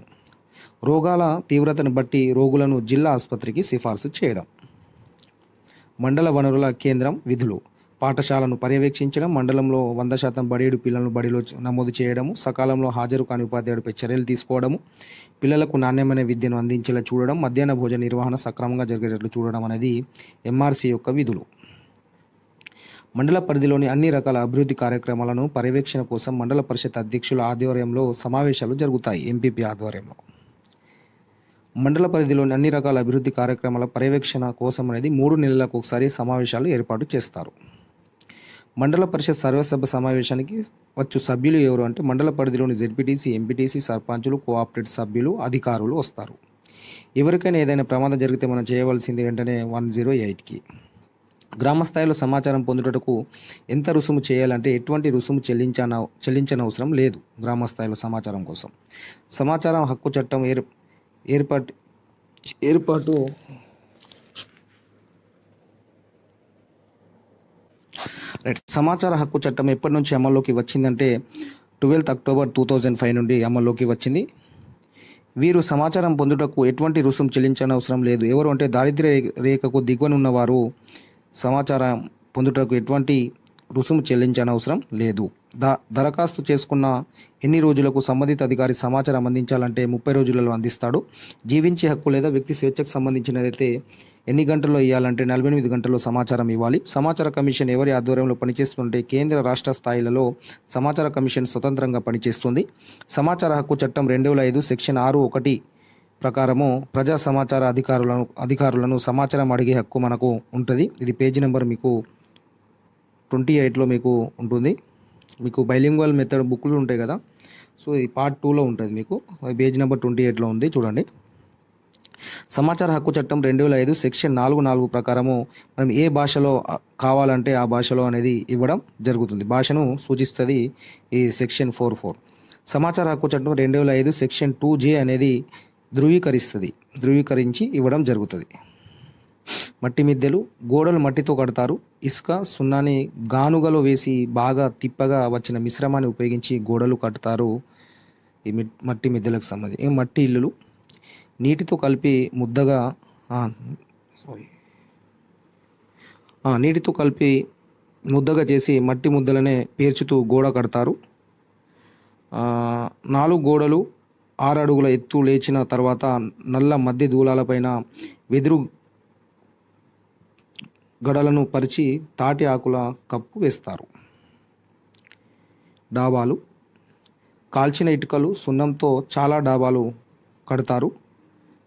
రోగాల తీవ్రతను బట్టి రోగులను జిల్లా ఆసుపత్రికి సిఫార్సు చేయడం. మండల వనరుల కేంద్రం విధులు: పాఠశాలను పర్యవేక్షించడం, మండలంలో 100% బడియేడు పిల్లలను బడిలో నమోదు చేయడము, సకాలంలో హాజరు కాని ఉపాధ్యాయుడిపై చర్యలు తీసుకోవడము, పిల్లలకు నాణ్యమైన విద్యను అందించేలా చూడడం, మధ్యాహ్న భోజన నిర్వహణ సక్రమంగా జరిగేటట్లు చూడడం అనేది ఎంఆర్సి యొక్క విధులు. మండల పరిధిలోని అన్ని రకాల అభివృద్ధి కార్యక్రమాలను పర్యవేక్షణ కోసం మండల పరిషత్ అధ్యక్షుల ఆధ్వర్యంలో సమావేశాలు జరుగుతాయి. ఎంపీపీ ఆధ్వర్యంలో మండల పరిధిలోని అన్ని రకాల అభివృద్ధి కార్యక్రమాల పర్యవేక్షణ కోసం అనేది 3 నెలలకు ఒకసారి సమావేశాలు ఏర్పాటు చేస్తారు. మండల పరిషత్ సర్వసభ సమావేశానికి వచ్చు సభ్యులు ఎవరు అంటే మండల పరిధిలోని జెడ్పీటీసీ, ఎంపీటీసీ, సర్పంచులు, కోఆపరేటివ్ సభ్యులు, అధికారులు వస్తారు. ఎవరికైనా ఏదైనా ప్రమాదం జరిగితే మనం చేయవలసింది వెంటనే 108కి. గ్రామ స్థాయిలో సమాచారం పొందుటకు ఎంత రుసుము చేయాలంటే ఎటువంటి రుసుము చెల్లించనవసరం లేదు. గ్రామ స్థాయిలో సమాచారం కోసం సమాచారం హక్కు చట్టం ఏర్పాటు సమాచార హక్కు చట్టం ఎప్పటి నుంచి అమల్లోకి వచ్చిందంటే 12 అక్టోబర్ 2005 నుండి అమల్లోకి వచ్చింది. వీరు సమాచారం పొందుటకు ఎటువంటి రుసుము చెల్లించనవసరం లేదు. ఎవరు అంటే దారిద్ర్య రేఖకు దిగువనున్నవారు సమాచారం పొందుటకు ఎటువంటి రుసుము చెల్లించనవసరం లేదు. దరఖాస్తు చేసుకున్న ఎన్ని రోజులకు సంబంధిత అధికారి సమాచారం అందించాలంటే 30 రోజులలో అందిస్తాడు. జీవించే హక్కు లేదా వ్యక్తి స్వేచ్ఛకు సంబంధించినదైతే ఎన్ని గంటల్లో ఇవ్వాలంటే 48 గంటల్లో సమాచారం ఇవ్వాలి. సమాచార కమిషన్ ఎవరి ఆధ్వర్యంలో పనిచేస్తుంటే కేంద్ర రాష్ట్ర స్థాయిలలో సమాచార కమిషన్ స్వతంత్రంగా పనిచేస్తుంది. సమాచార హక్కు చట్టం 2005 సెక్షన్ 6(1) ప్రకారము ప్రజా సమాచార అధికారులను సమాచారం అడిగే హక్కు మనకు ఉంటుంది. ఇది పేజీ నెంబర్ మీకు 28లో మీకు ఉంటుంది. మీకు బైలింగ్వల్ మెథడ్ బుక్లు ఉంటాయి కదా, సో ఈ పార్ట్ 2లో ఉంటుంది. మీకు పేజ్ నెంబర్ 28లో ఉంది, చూడండి. సమాచార హక్కు చట్టం 2005 సెక్షన్ 4(4) ప్రకారము మనం ఏ భాషలో కావాలంటే ఆ భాషలో అనేది ఇవ్వడం జరుగుతుంది. భాషను సూచిస్తుంది ఈ సెక్షన్ 4(4). సమాచార హక్కు చట్టం 2005 సెక్షన్ 2(j) అనేది ధృవీకరించి ఇవ్వడం జరుగుతుంది. మట్టి మిద్దెలు, గోడలు మట్టితో కడతారు. ఇసుక, సున్నాని గానుగలో వేసి బాగా తిప్పగా వచ్చిన మిశ్రమాన్ని ఉపయోగించి గోడలు కడతారు. ఈ మట్టి మిద్దెలకు సంబంధించి మట్టి ఇల్లులు నీటితో కలిపి ముద్దగా చేసి మట్టి ముద్దలనే పేర్చుతూ గోడ కడతారు. 4 గోడలు 6 అడుగుల ఎత్తు లేచిన తర్వాత నల్ల మధ్య దూలాలపైన వెదురు గడలను పరిచి తాటి ఆకుల కప్పు వేస్తారు. డాబాలు, కాల్చిన ఇటుకలు, సున్నంతో చాలా డాబాలు కడతారు.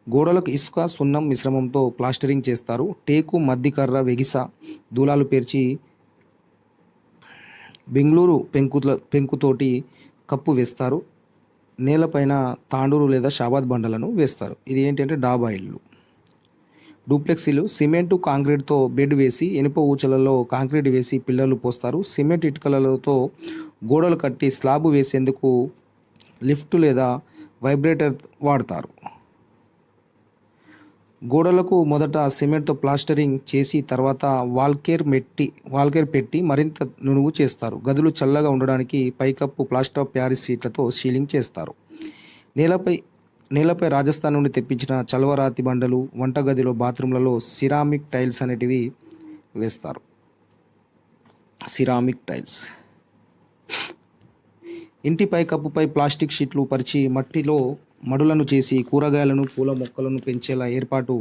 గోడలకు ఇసుక, సున్నం మిశ్రమంతో ప్లాస్టరింగ్ చేస్తారు. టేకు, మద్దికర్ర, వెగిస దూలాలు పేర్చి బెంగళూరు పెంకుతోటి కప్పు వేస్తారు. నేలపైన తాండూరు లేదా షాబాద్ బండలను వేస్తారు. ఇది ఏంటంటే డాబా ఇల్లు. డూప్లెక్స్ ఇల్లు సిమెంటు, కాంక్రీట్తో బెడ్ వేసి ఇనుప ఊచలలో కాంక్రీట్ వేసి పిల్లర్లు పోస్తారు. సిమెంట్ ఇటుకలతో గోడలు కట్టి స్లాబ్ వేసేందుకు లిఫ్ట్ లేదా వైబ్రేటర్ వాడతారు. గోడలకు మొదట సిమెంట్తో ప్లాస్టరింగ్ చేసి తర్వాత వాల్కేర్ పెట్టి మరింత నునుగు చేస్తారు. గదులు చల్లగా ఉండడానికి పైకప్పు ప్లాస్టర్ ఆఫ్ ప్యారిస్ షీట్లతో సీలింగ్ చేస్తారు. నేలపై రాజస్థాన్ నుండి తెప్పించిన చల్వరాతి బండలు, వంటగదిలో బాత్రూంలలో సిరామిక్ టైల్స్ అనేటివి వేస్తారు. Ceramic tiles. ఇంటి పైకప్పుపై ప్లాస్టిక్ షీట్లు పరిచి మట్టిలో మడులను చేసి కూరగాయలను, పూల మొక్కలను పెంచేలా ఏర్పాటు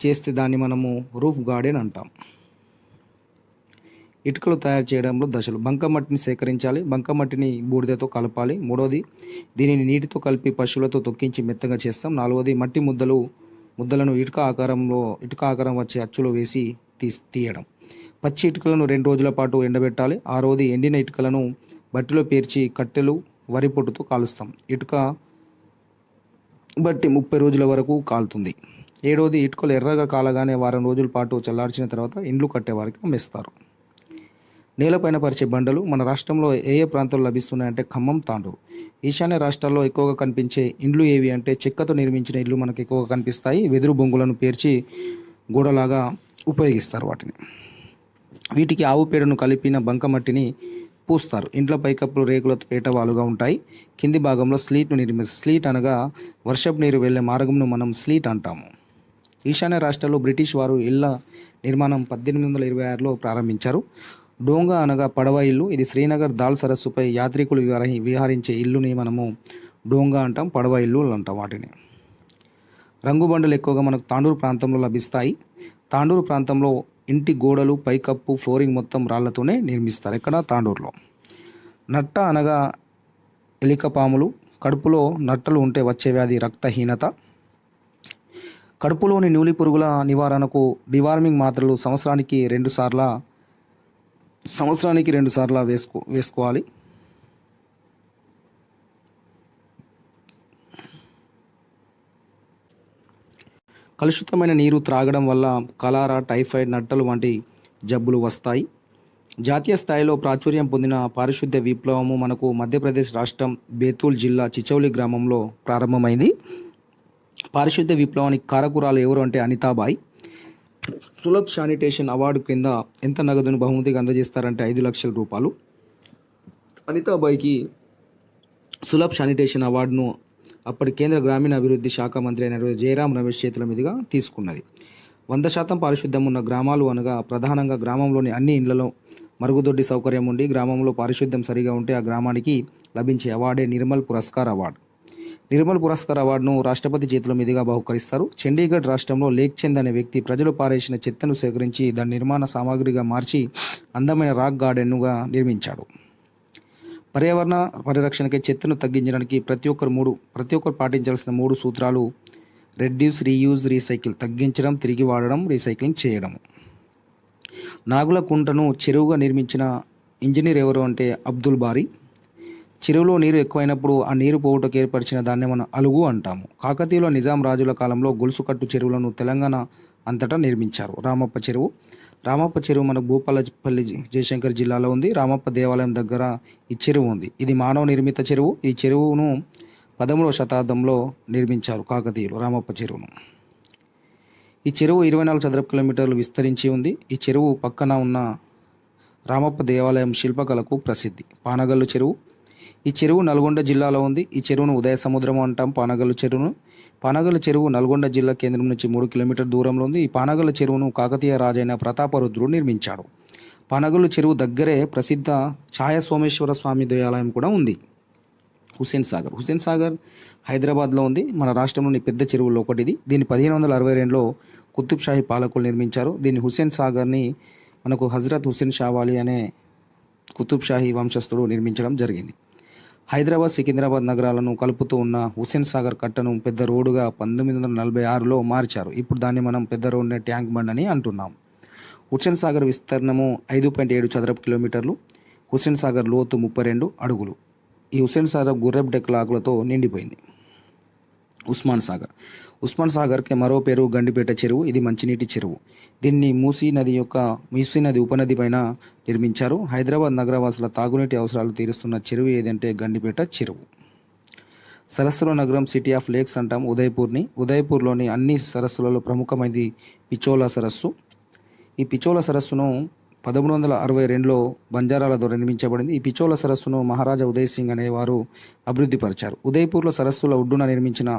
చేస్తే దాన్ని మనము రూఫ్ గార్డెన్ అంటాం. ఇటుకలు తయారు చేయడంలో దశలు. బంకమట్టిని సేకరించాలి. బంకమట్టిని బూడిదతో కలపాలి. 3వది దీనిని నీటితో కలిపి పశువులతో తొక్కించి మెత్తగా చేస్తాం. 4వది మట్టి ముద్దలను ఇటుక ఆకారం వచ్చే అచ్చులో వేసి తీయడం. పచ్చి ఇటుకలను 2 రోజుల పాటు ఎండబెట్టాలి. 6వది ఎండిన ఇటుకలను బట్టిలో పేర్చి కట్టెలు, వరి పొట్టుతో కాలుస్తాం. ఇటుక బట్టి 30 రోజుల వరకు కాలుతుంది. 7వది ఇటుకలు ఎర్రగా కాలగానే వారం రోజుల పాటు చల్లార్చిన తర్వాత ఇండ్లు కట్టేవారికి అమ్మేస్తారు. నేలపైన పరిచే బండలు మన రాష్ట్రంలో ఏ ప్రాంతాల్లో లభిస్తున్నాయంటే ఖమ్మం, తాండూరు. ఈశాన్య రాష్ట్రాల్లో ఎక్కువగా కనిపించే ఇండ్లు ఏవి అంటే చెక్కతో నిర్మించిన ఇల్లు మనకు ఎక్కువగా కనిపిస్తాయి. వెదురు బొంగులను పేర్చి గోడలాగా ఉపయోగిస్తారు వాటిని. వీటికి ఆవు పేడను కలిపిన బంకమట్టిని పూస్తారు. ఇంట్లో పైకప్పులు రేకులతో ఏటవాలుగా ఉంటాయి. కింది భాగంలో స్లీట్ను నిర్మిస్తారు. స్లీట్ అనగా వర్షపు నీరు వెళ్ళే మార్గంను మనం స్లీట్ అంటాము. ఈశాన్య రాష్ట్రాల్లో బ్రిటిష్ వారు ఇళ్ల నిర్మాణం 1826లో ప్రారంభించారు. డోంగా అనగా పడవ ఇల్లు. ఇది శ్రీనగర్ దాల్ సరస్సుపై యాత్రికులు విహరించే ఇల్లుని మనము డోంగా అంటాం, పడవ ఇల్లు అంటాం వాటిని. రంగుబండలు ఎక్కువగా మనకు తాండూరు ప్రాంతంలో లభిస్తాయి. తాండూరు ప్రాంతంలో ఇంటి గోడలు, పైకప్పు, ఫ్లోరింగ్ మొత్తం రాళ్లతోనే నిర్మిస్తారు. ఇక్కడ తాండూరులో. నట్ట అనగా ఎలిక పాములు. కడుపులో నట్టలు ఉంటే వచ్చే వ్యాధి రక్తహీనత. కడుపులోని నూలి పురుగుల నివారణకు డివార్మింగ్ మాత్రలు సంవత్సరానికి రెండు సార్లు వేసుకోవాలి. కలుషితమైన నీరు త్రాగడం వల్ల కలారా, టైఫాయిడ్, నట్టలు వంటి జబ్బులు వస్తాయి. జాతీయ స్థాయిలో ప్రాచుర్యం పొందిన పారిశుద్ధ్య విప్లవము మనకు మధ్యప్రదేశ్ రాష్ట్రం బేతూల్ జిల్లా చిచౌలి గ్రామంలో ప్రారంభమైంది. పారిశుద్ధ్య విప్లవానికి కారకురాలు ఎవరు అంటే అనితాబాయి. సులభ్ శానిటేషన్ అవార్డు క్రింద ఎంత నగదును బహుమతిగా అందజేస్తారంటే 5 లక్షల రూపాయలు. అనితాబాయికి సులభ్ శానిటేషన్ అవార్డును అప్పటి కేంద్ర గ్రామీణ అభివృద్ధి శాఖ మంత్రి అయిన జయరాం రమేష్ చేతుల మీదుగా తీసుకున్నది. 100% పారిశుద్ధ్యం ఉన్న గ్రామాలు అనగా ప్రధానంగా గ్రామంలోని అన్ని ఇళ్లలో మరుగుదొడ్డి సౌకర్యం ఉండి గ్రామంలో పారిశుద్ధ్యం సరిగా ఉంటే ఆ గ్రామానికి లభించే అవార్డే నిర్మల్ పురస్కార్ అవార్డు. నిర్మల్ పురస్కార్ అవార్డును రాష్ట్రపతి చేతుల మీదుగా బహుకరిస్తారు. చండీగఢ్ రాష్ట్రంలో లేక్ చంద్ అనే వ్యక్తి ప్రజలు పారేసిన చెత్తను సేకరించి దాని నిర్మాణ సామాగ్రిగా మార్చి అందమైన రాక్ గార్డెన్గా నిర్మించాడు. పర్యావరణ పరిరక్షణకి చెత్తను తగ్గించడానికి ప్రతి ఒక్కరు పాటించాల్సిన 3 సూత్రాలు: రెడ్యూస్, రీయూజ్, రీసైకిల్. తగ్గించడం, తిరిగి వాడడం, రీసైక్లింగ్ చేయడం. నాగుల కుంటను చెరువుగా నిర్మించిన ఇంజనీర్ ఎవరు అంటే అబ్దుల్ బారీ. చెరువులో నీరు ఎక్కువైనప్పుడు ఆ నీరు పోవుటకు ఏర్పరిచిన దాన్ని మనం అలుగు అంటాము. కాకతీయుల నిజాం రాజుల కాలంలో గొలుసుకట్టు చెరువులను తెలంగాణ అంతటా నిర్మించారు. రామప్ప చెరువు మనకు భూపాలపల్లి జయశంకర్ జిల్లాలో ఉంది. రామప్ప దేవాలయం దగ్గర ఈ చెరువు ఉంది. ఇది మానవ నిర్మిత చెరువు. ఈ చెరువును 13వ శతాబ్దంలో నిర్మించారు కాకతీయులు రామప్ప చెరువును. ఈ చెరువు 24 చదరపు కిలోమీటర్లు విస్తరించి ఉంది. ఈ చెరువు పక్కన ఉన్న రామప్ప దేవాలయం శిల్పకళకు ప్రసిద్ధి. పానగల్లు చెరువు. ఈ చెరువు నల్గొండ జిల్లాలో ఉంది. ఈ చెరువును ఉదయ సముద్రం అంటాం. పానగల్లు చెరువు నల్గొండ జిల్లా కేంద్రం నుంచి 3 కిలోమీటర్ దూరంలో ఉంది. ఈ పానగల్లు చెరువును కాకతీయ రాజైన ప్రతాపరుద్రుడు నిర్మించాడు. పానగల్లు చెరువు దగ్గరే ప్రసిద్ధ ఛాయ సోమేశ్వర స్వామి దేవాలయం కూడా ఉంది. హుస్సేన్ సాగర్ హైదరాబాద్లో ఉంది. మన రాష్ట్రంలోని పెద్ద చెరువుల్లో ఒకటిది. దీన్ని 1562లో కుతుబ్ షాహీ పాలకులు నిర్మించారు. దీన్ని హుస్సేన్ సాగర్ని మనకు హజరత్ హుస్సేన్ షావాలి అనే కుతుబ్ షాహీ వంశస్థుడు నిర్మించడం జరిగింది. హైదరాబాద్, సికింద్రాబాద్ నగరాలను కలుపుతూ ఉన్న హుస్సేన్ సాగర్ కట్టను పెద్ద రోడ్డుగా 1946లో మార్చారు. ఇప్పుడు దాన్ని మనం పెద్ద రోడ్డునే ట్యాంక్ బండ్ అని అంటున్నాం. హుస్సేన్ సాగర్ విస్తీర్ణము 5.7 చదరపు కిలోమీటర్లు. హుస్సేన్ సాగర్ లోతు 32 అడుగులు. ఈ హుస్సేన్ సాగర్ గుర్రపు డెక్కల ఆకులతో నిండిపోయింది. ఉస్మాన్ సాగర్కి మరో పేరు గండిపేట చెరువు. ఇది మంచినీటి చెరువు. దీన్ని మూసీ నది ఉపనది పైన నిర్మించారు. హైదరాబాద్ నగరవాసుల తాగునీటి అవసరాలు తీరుస్తున్న చెరువు ఏదంటే గండిపేట చెరువు. సరస్సుల నగరం, సిటీ ఆఫ్ లేక్స్ అంటాం ఉదయపూర్ని. ఉదయపూర్లోని అన్ని సరస్సులలో ప్రముఖమైనది పిచోలా సరస్సు. ఈ పిచోలా సరస్సును 1362లో బంజారాల ద్వారా నిర్మించబడింది. ఈ పిచోలా సరస్సును మహారాజా ఉదయ్ సింగ్ అనేవారు అభివృద్ధిపరిచారు. ఉదయపూర్లో సరస్సుల ఒడ్డున నిర్మించిన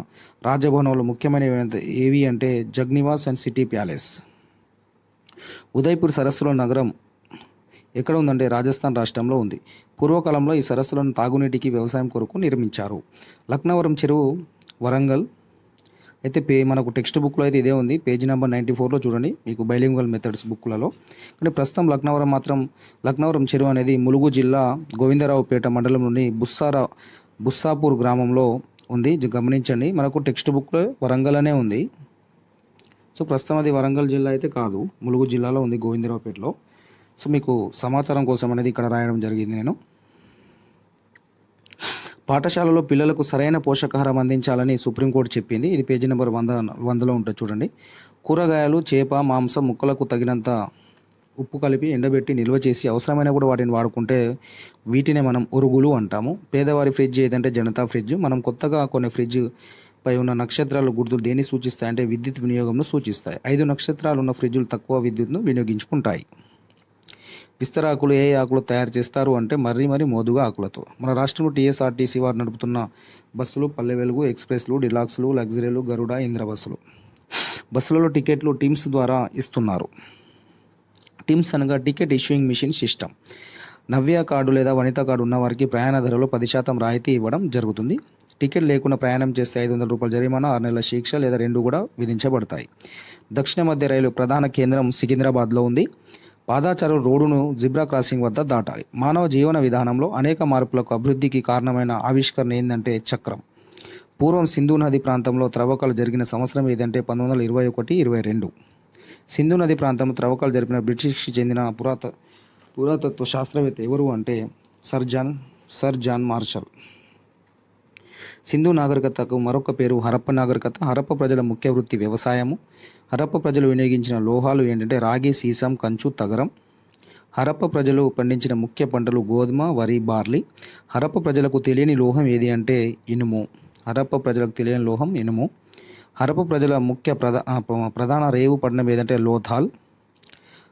రాజభవనాలు ముఖ్యమైనవి ఏవి అంటే జగ్నివాస్ అండ్ సిటీ ప్యాలెస్. ఉదయపూర్ సరస్సుల నగరం ఎక్కడ ఉందంటే రాజస్థాన్ రాష్ట్రంలో ఉంది. పూర్వకాలంలో ఈ సరస్సులను తాగునీటికి, వ్యవసాయం కొరకు నిర్మించారు. లక్నవరం చెరువు వరంగల్. అయితే మనకు టెక్స్ట్ బుక్లో అయితే ఇదే ఉంది. పేజీ నెంబర్ 94లో చూడండి, మీకు బైలింగ్వల్ మెథడ్స్ బుక్లలో. కానీ ప్రస్తుతం లక్నవరం చెరువు అనేది ములుగు జిల్లా గోవిందరావుపేట మండలంలోని బుస్సాపూర్ గ్రామంలో ఉంది. గమనించండి, మనకు టెక్స్ట్ బుక్లో వరంగల్ అనే ఉంది. సో ప్రస్తుతం అది వరంగల్ జిల్లా అయితే కాదు, ములుగు జిల్లాలో ఉంది, గోవిందరావుపేటలో. సో మీకు సమాచారం కోసం అనేది ఇక్కడ రాయడం జరిగింది నేను. పాఠశాలలో పిల్లలకు సరైన పోషకాహారం అందించాలని సుప్రీంకోర్టు చెప్పింది. ఇది పేజీ నెంబర్ 100లో ఉంటుంది చూడండి. కూరగాయలు, చేప, మాంసం ముక్కలకు తగినంత ఉప్పు కలిపి ఎండబెట్టి నిల్వ చేసి అవసరమైన కూడా వాటిని వాడుకుంటే వీటినే మనం ఒరుగులు అంటాము. పేదవారి ఫ్రిడ్జ్ ఏదంటే జనతా ఫ్రిడ్జ్. మనం కొత్తగా కొన్ని ఫ్రిడ్జ్ పై ఉన్న నక్షత్రాలు గుర్తులు దేన్ని సూచిస్తాయి అంటే విద్యుత్ వినియోగంను సూచిస్తాయి. 5 నక్షత్రాలు ఉన్న ఫ్రిడ్జ్లు తక్కువ విద్యుత్ను వినియోగించుకుంటాయి. విస్తరాకులు ఏ ఆకులు తయారు చేస్తారు అంటే మరీ మోదుగా ఆకులతో. మన రాష్ట్రంలో టీఎస్ఆర్టీసీ వారు నడుపుతున్న బస్సులు పల్లె వెలుగు, ఎక్స్ప్రెస్లు, డిలాక్స్లు, లగ్జరీలు, గరుడ, ఇంద్ర బస్సులు. బస్సులలో టికెట్లు టీమ్స్ ద్వారా ఇస్తున్నారు. టీమ్స్ అనగా టికెట్ ఇష్యూయింగ్ మిషన్ సిస్టమ్. నవ్య కార్డు లేదా వనితా కార్డు ఉన్న వారికి ప్రయాణ ధరలో 10% రాయితీ ఇవ్వడం జరుగుతుంది. టికెట్ లేకుండా ప్రయాణం చేస్తే 500 రూపాయల జరిమానా, 6 నెలల శిక్ష లేదా 2 కూడా విధించబడతాయి. దక్షిణ మధ్య రైలు ప్రధాన కేంద్రం సికింద్రాబాద్లో ఉంది. పాదాచారులు రోడ్డును జిబ్రా క్రాసింగ్ వద్ద దాటాలి. మానవ జీవన విధానంలో అనేక మార్పులకు అభివృద్ధికి కారణమైన ఆవిష్కరణ ఏంటంటే చక్రం. పూర్వం సింధు నది ప్రాంతంలో త్రవ్వకాలు జరిగిన సంవత్సరం ఏదంటే 1921-22. సింధు నది ప్రాంతం త్రవ్వకాలు జరిపిన బ్రిటిష్కి చెందిన పురాతత్వ శాస్త్రవేత్త ఎవరు అంటే సర్ జాన్ మార్షల్. సింధు నాగరికతకు మరొక పేరు హరప్ప నాగరికత. హరప్ప ప్రజల ముఖ్య వృత్తి వ్యవసాయము. హరప్ప ప్రజలు వినియోగించిన లోహాలు ఏంటంటే రాగి, సీసం, కంచు, తగరం. హరప్ప ప్రజలు పండించిన ముఖ్య పంటలు గోధుమ, వరి, బార్లీ. హరప్ప ప్రజలకు తెలియని లోహం ఏది అంటే ఇనుము. హరప్ప ప్రజలకు తెలియని లోహం ఇనుము. హరప్ప ప్రజల ముఖ్య ప్రధాన రేవు పట్టణం ఏదంటే లోథాల్.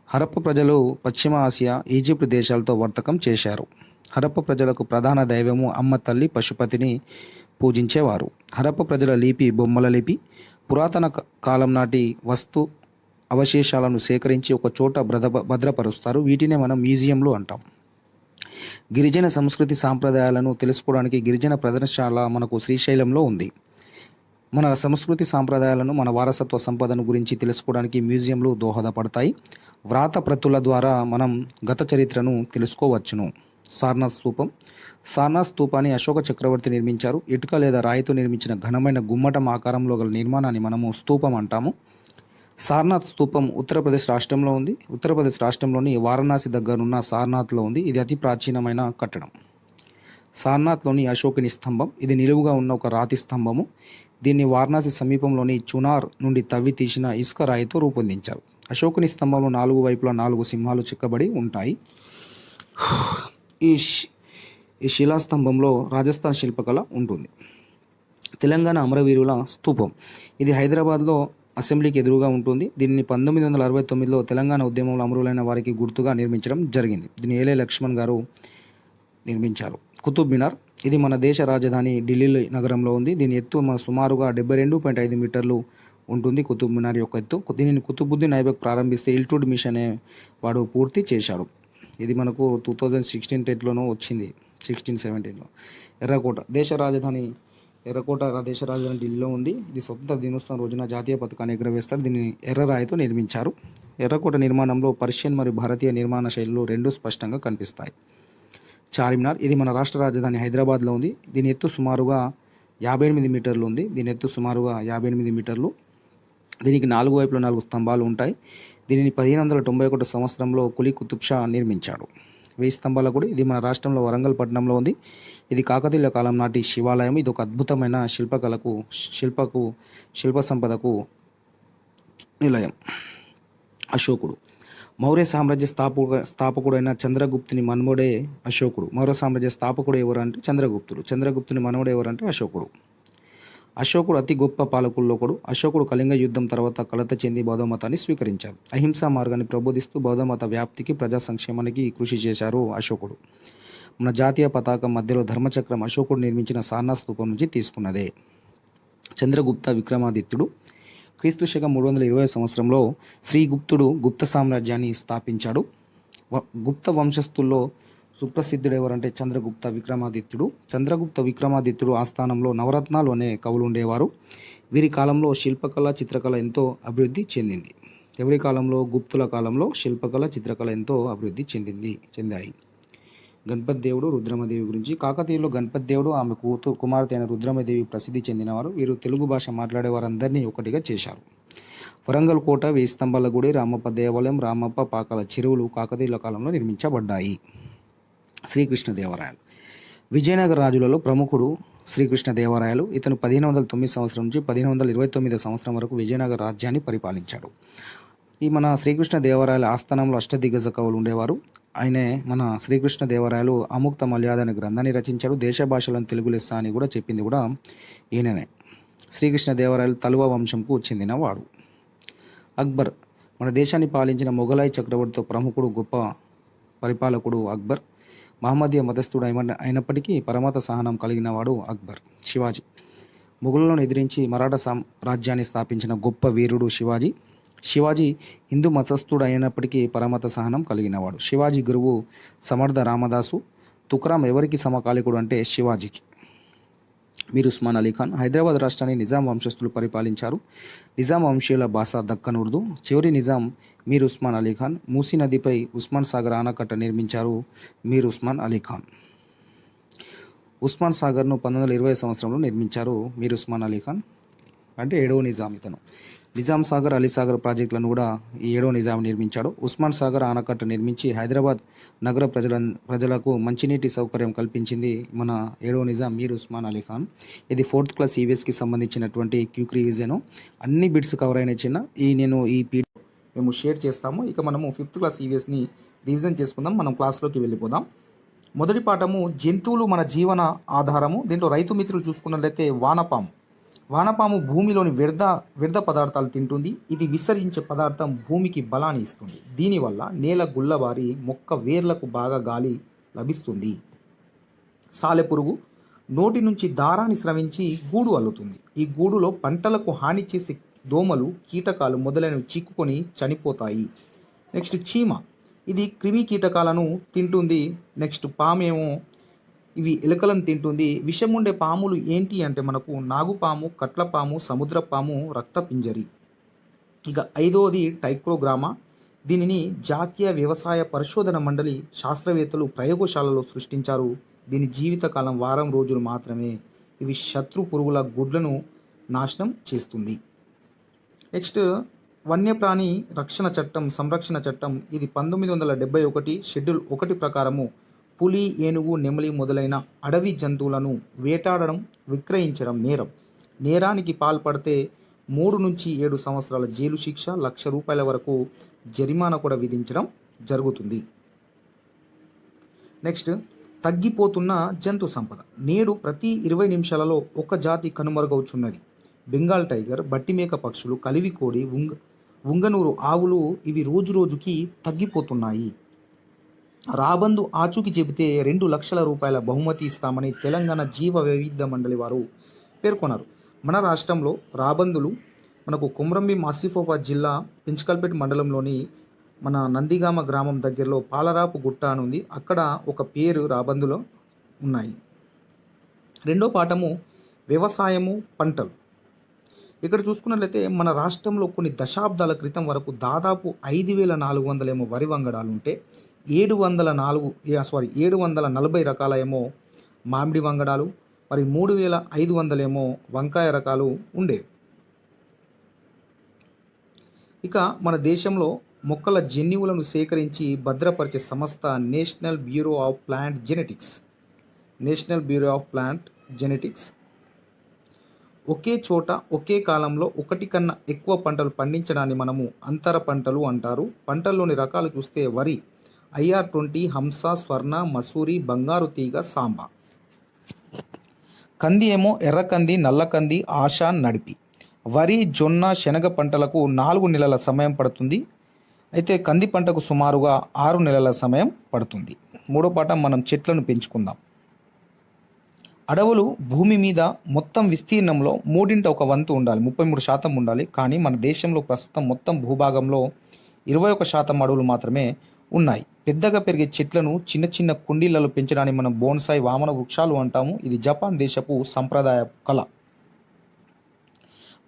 హరప్ప ప్రజలు పశ్చిమ ఆసియా, ఈజిప్ట్ దేశాలతో వర్తకం చేశారు. హరప్ప ప్రజలకు ప్రధాన దైవము అమ్మ తల్లి పశుపతిని పూజించేవారు. హరప్ప ప్రజల లిపి బొమ్మల లిపి. పురాతన కాలం నాటి వస్తు అవశేషాలను సేకరించి ఒక చోట భద్రపరుస్తారు. వీటినే మనం మ్యూజియంలు అంటాం. గిరిజన సంస్కృతి సాంప్రదాయాలను తెలుసుకోవడానికి గిరిజన ప్రదర్శనశాల మనకు శ్రీశైలంలో ఉంది. మన సంస్కృతి సాంప్రదాయాలను, మన వారసత్వ సంపదను గురించి తెలుసుకోవడానికి మ్యూజియంలు దోహదపడతాయి. వ్రాత ప్రతుల ద్వారా మనం గత చరిత్రను తెలుసుకోవచ్చును. సారనాథ్ స్తూపం. సారనాథ్ స్తూపాన్ని అశోక చక్రవర్తి నిర్మించారు. ఇటుక లేదా రాయితో నిర్మించిన ఘనమైన గుమ్మటం ఆకారంలో గల నిర్మాణాన్ని మనము స్తూపం అంటాము. సారనాథ్ స్తూపం ఉత్తరప్రదేశ్ రాష్ట్రంలో ఉంది. ఉత్తరప్రదేశ్ రాష్ట్రంలోని వారణాసి దగ్గరున్న సారనాథ్లో ఉంది. ఇది అతి ప్రాచీనమైన కట్టడం. సారనాథ్లోని అశోకుని స్తంభం. ఇది నిలువుగా ఉన్న ఒక రాతి స్తంభము. దీన్ని వారణాసి సమీపంలోని చునార్ నుండి తవ్వి తీసిన ఇసుక రాయితో రూపొందించారు. అశోకుని స్తంభంలో 4 వైపులా 4 సింహాలు చెక్కబడి ఉంటాయి. ఈ శిలాస్తంభంలో రాజస్థాన్ శిల్పకళ ఉంటుంది. తెలంగాణ అమరవీరుల స్తూపం. ఇది హైదరాబాద్లో అసెంబ్లీకి ఎదురుగా ఉంటుంది. దీన్ని 1969లో తెలంగాణ ఉద్యమంలో అమరులైన వారికి గుర్తుగా నిర్మించడం జరిగింది. దీన్ని ఏలే లక్ష్మణ్ గారు నిర్మించారు. కుతుబ్ మినార్. ఇది మన దేశ రాజధాని ఢిల్లీ నగరంలో ఉంది. దీని ఎత్తు సుమారుగా 72.5 మీటర్లు ఉంటుంది. కుతుబ్ మినార్ యొక్క ఎత్తు. దీనిని కుతుబుద్దీన్ ఐబక్ ప్రారంభిస్తే ఇల్టుడ్మిష్ అనే వాడు పూర్తి చేశాడు. ఇది మనకు 2016-10లోనూ వచ్చింది, 16-17లో. ఎర్రకోట. దేశ రాజధాని ఢిల్లీలో ఉంది. ఇది స్వతంత్ర దినోత్సవం రోజున జాతీయ పతాకాన్ని ఎగురవేస్తారు. దీన్ని ఎర్రరాయితో నిర్మించారు. ఎర్రకోట నిర్మాణంలో పర్షియన్ మరియు భారతీయ నిర్మాణ శైలులు రెండూ స్పష్టంగా కనిపిస్తాయి. చార్మినార్. ఇది మన రాష్ట్ర రాజధాని హైదరాబాద్లో ఉంది. దీని ఎత్తు సుమారుగా 58 మీటర్లు ఉంది. దీనికి 4 వైపులా 4 స్తంభాలు ఉంటాయి. దీనిని 1591 సంవత్సరంలో కులీ కుతుబ్ షా నిర్మించాడు. 1000 స్తంభాల గుడి. ఇది మన రాష్ట్రంలో వరంగల్ పట్టణంలో ఉంది. ఇది కాకతీయుల కాలం నాటి శివాలయం. ఇది ఒక అద్భుతమైన శిల్ప సంపదకు నిలయం. అశోకుడు. మౌర్య సామ్రాజ్య స్థాపకుడైన చంద్రగుప్తుని మనుమడే అశోకుడు. మౌర్య సామ్రాజ్య స్థాపకుడు ఎవరంటే చంద్రగుప్తుడు. చంద్రగుప్తుని మనవడు ఎవరంటే అశోకుడు. అశోకుడు అతి గొప్ప పాలకుల్లో ఒకడు. అశోకుడు కళింగ యుద్ధం తర్వాత కలత చెంది బౌద్ధ మతాన్ని స్వీకరించారు. అహింసా మార్గాన్ని ప్రబోధిస్తూ బౌద్ధ మత వ్యాప్తికి, ప్రజా సంక్షేమానికి కృషి చేశారు అశోకుడు. మన జాతీయ పతాకం మధ్యలో ధర్మచక్రం అశోకుడు నిర్మించిన సారనాథ్ స్తూపం నుంచి తీసుకున్నదే. చంద్రగుప్త విక్రమాదిత్యుడు. క్రీస్తు శకం 320 సంవత్సరంలో శ్రీగుప్తుడు గుప్త సామ్రాజ్యాన్ని స్థాపించాడు. గుప్త వంశస్థుల్లో సుప్రసిద్ధుడు ఎవరంటే చంద్రగుప్త విక్రమాదిత్యుడు. చంద్రగుప్త విక్రమాదిత్యుడు ఆస్థానంలో నవరత్నాలు అనే కవులు ఉండేవారు. వీరి కాలంలో శిల్పకళ, చిత్రకళ ఎంతో అభివృద్ధి చెందింది. ఎవరి కాలంలో? గుప్తుల కాలంలో శిల్పకళ, చిత్రకళ ఎంతో అభివృద్ధి చెందాయి. గణపతి దేవుడు, రుద్రమదేవి గురించి. కాకతీయులు గణపతి దేవుడు, ఆమె కుమార్తె అయిన రుద్రమదేవి ప్రసిద్ధి చెందినవారు. వీరు తెలుగు భాష మాట్లాడే వారందరినీ ఒకటిగా చేశారు. వరంగల్ కోట, 1000 స్తంభాల గుడి, రామప్ప దేవాలయం, రామప్ప పాకాల చెరువులు కాకతీయుల కాలంలో నిర్మించబడ్డాయి. శ్రీకృష్ణదేవరాయలు. విజయనగర రాజులలో ప్రముఖుడు శ్రీకృష్ణదేవరాయలు. ఇతను 1509 సంవత్సరం నుంచి 1529 సంవత్సరం వరకు విజయనగర రాజ్యాన్ని పరిపాలించాడు. ఈ మన శ్రీకృష్ణదేవరాయల ఆస్థానంలో అష్టదిగ్గజ కవులు ఉండేవారు. ఆయనే మన శ్రీకృష్ణదేవరాయలు అముక్త మల్యాద అనే గ్రంథాన్ని రచించాడు. దేశ భాషలను తెలుగు లెస్స అని కూడా చెప్పింది కూడా ఈయననే. శ్రీకృష్ణదేవరాయలు తలువ వంశంకు చెందినవాడు. అక్బర్. మన దేశాన్ని పాలించిన మొఘలాయి చక్రవర్తితో ప్రముఖుడు, గొప్ప పరిపాలకుడు అక్బర్. మహమ్మదీయ మతస్థుడు అయినప్పటికీ పరమత సహనం కలిగిన వాడు అక్బర్. శివాజీ. మొఘలులను ఎదిరించి మరాఠా సామ్రాజ్యాన్ని స్థాపించిన గొప్ప వీరుడు శివాజీ. శివాజీ హిందూ మతస్థుడు అయినప్పటికీ పరమత సహనం కలిగినవాడు. శివాజీ గురువు సమర్థ రామదాసు. తుకారాం ఎవరికి సమకాలికుడు అంటే శివాజీకి. మీర్ ఉస్మాన్ అలీ ఖాన్. హైదరాబాద్ రాష్ట్రాన్ని నిజాం వంశస్థులు పరిపాలించారు. నిజాం వంశీయుల భాష దక్కన్ ఉర్దూ. చివరి నిజాం మీర్ ఉస్మాన్ అలీ ఖాన్. మూసీ నదిపై ఉస్మాన్ సాగర్ ఆనకట్ట నిర్మించారు మీర్ ఉస్మాన్ అలీ ఖాన్. ఉస్మాన్ సాగర్ను 1920 సంవత్సరంలో నిర్మించారు మీర్ ఉస్మాన్ అలీ ఖాన్. అంటే 7వ నిజాం ఇతను. నిజాం సాగర్, అలీ సాగర్ ప్రాజెక్టులను కూడా ఈ 7వ నిజాం నిర్మించాడు. ఉస్మాన్ సాగర్ ఆనకట్ట నిర్మించి హైదరాబాద్ నగర ప్రజలకు మంచినీటి సౌకర్యం కల్పించింది మన 7వ నిజాం మీర్ ఉస్మాన్ అలీ ఖాన్. ఇది 4th క్లాస్ ఈవీఎస్కి సంబంధించినటువంటి క్యూక్ రివిజను. అన్ని బిట్స్ కవర్ అయిన చిన్న నేను ఈ మేము షేర్ చేస్తాము. ఇక మనము 5th క్లాస్ ఈవీఎస్ని రివిజన్ చేసుకుందాం. మనం క్లాస్లోకి వెళ్ళిపోదాం. మొదటి పాఠము జంతువులు మన జీవన ఆధారము. దీంట్లో రైతు మిత్రులు చూసుకున్నట్లయితే వానపాము భూమిలోని వ్యర్థ పదార్థాలు తింటుంది. ఇది విసరించే పదార్థం భూమికి బలాన్ని ఇస్తుంది. దీనివల్ల నేల గుల్లబారి మొక్క వేర్లకు బాగా గాలి లభిస్తుంది. సాలెపురుగు నోటి నుంచి దారాన్ని స్రవించి గూడు అల్లుతుంది. ఈ గూడులో పంటలకు హాని చేసే దోమలు, కీటకాలు మొదలైనవి చిక్కుకొని చనిపోతాయి. నెక్స్ట్ చీమ, ఇది క్రిమి కీటకాలను తింటుంది. నెక్స్ట్ పామేమో ఇవి ఎలుకలను తింటుంది. విషం ఉండే పాములు ఏంటి అంటే మనకు నాగుపాము, కట్లపాము, సముద్రపాము, రక్తపింజరి. ఇక 5వది టైక్రోగ్రామా. దీనిని జాతీయ వ్యవసాయ పరిశోధన మండలి శాస్త్రవేత్తలు ప్రయోగశాలలో సృష్టించారు. దీని జీవితకాలం వారం రోజులు మాత్రమే. ఇవి శత్రు పురుగుల గుడ్లను నాశనం చేస్తుంది. నెక్స్ట్ వన్యప్రాణి రక్షణ చట్టం, సంరక్షణ చట్టం. ఇది 1971 షెడ్యూల్ 1 ప్రకారము పులి, ఏనుగు, నెమలి మొదలైన అడవి జంతువులను వేటాడడం, విక్రయించడం నేరం. నేరానికి పాల్పడితే 3 నుంచి 7 సంవత్సరాల జైలు శిక్ష, ₹1,00,000 వరకు జరిమానా కూడా విధించడం జరుగుతుంది. నెక్స్ట్ తగ్గిపోతున్న జంతు సంపద. నేడు ప్రతి 20 నిమిషాలలో ఒక జాతి కనుమరుగవుచున్నది. బెంగాల్ టైగర్, బట్టిమేక పక్షులు, కలివికోడి, ఉంగనూరు ఆవులు ఇవి రోజు రోజుకి తగ్గిపోతున్నాయి. రాబందు ఆచూకీ చెబితే ₹2,00,000 బహుమతి ఇస్తామని తెలంగాణ జీవ వైవిధ్య మండలి వారు పేర్కొన్నారు. మన రాష్ట్రంలో రాబందులు మనకు కొమ్రంభీం ఆసిఫాబాద్ జిల్లా పెంచకల్పేట మండలంలోని మన నందిగామ గ్రామం దగ్గరలో పాలరాపు గుట్ట అని ఉంది. అక్కడ ఒక పేరు రాబందులో ఉన్నాయి. రెండో పాఠము వ్యవసాయము, పంటలు. ఇక్కడ చూసుకున్నట్లయితే మన రాష్ట్రంలో కొన్ని దశాబ్దాల క్రితం వరకు దాదాపు 5,400 వరి వంగడాలు ఉంటే 740 రకాల ఏమో మామిడి వంగడాలు, మరి 3,500 వంకాయ రకాలు ఉండేవి. ఇక మన దేశంలో మొక్కల జన్యువులను సేకరించి భద్రపరిచే సంస్థ National Bureau of Plant Genetics. ఒకే చోట ఒకే కాలంలో ఒకటి కన్నా ఎక్కువ పంటలు పండించడాన్ని మనము అంతర పంటలు అంటారు. పంటల్లోని రకాలు చూస్తే వరి IR20, హంస, స్వర్ణ, మసూరి, బంగారు తీగ, సాంబా. కంది ఏమో ఎర్రకంది, నల్లకంది, ఆశా, నడిపి. వరి, జొన్న, శనగ పంటలకు 4 నెలల సమయం పడుతుంది. అయితే కంది పంటకు సుమారుగా 6 నెలల సమయం పడుతుంది. మూడో పాఠం మనం చెట్లను పెంచుకుందాం. అడవులు భూమి మీద మొత్తం విస్తీర్ణంలో 1/3 ఉండాలి, 33% ఉండాలి. కానీ మన దేశంలో ప్రస్తుతం మొత్తం భూభాగంలో 21% అడవులు మాత్రమే ఉన్నాయి. పెద్దగా పెరిగే చెట్లను చిన్న చిన్న కుండీలలో పెంచడాన్ని మనం బోన్సాయి, వామన వృక్షాలు అంటాము. ఇది జపాన్ దేశపు సంప్రదాయ కళ.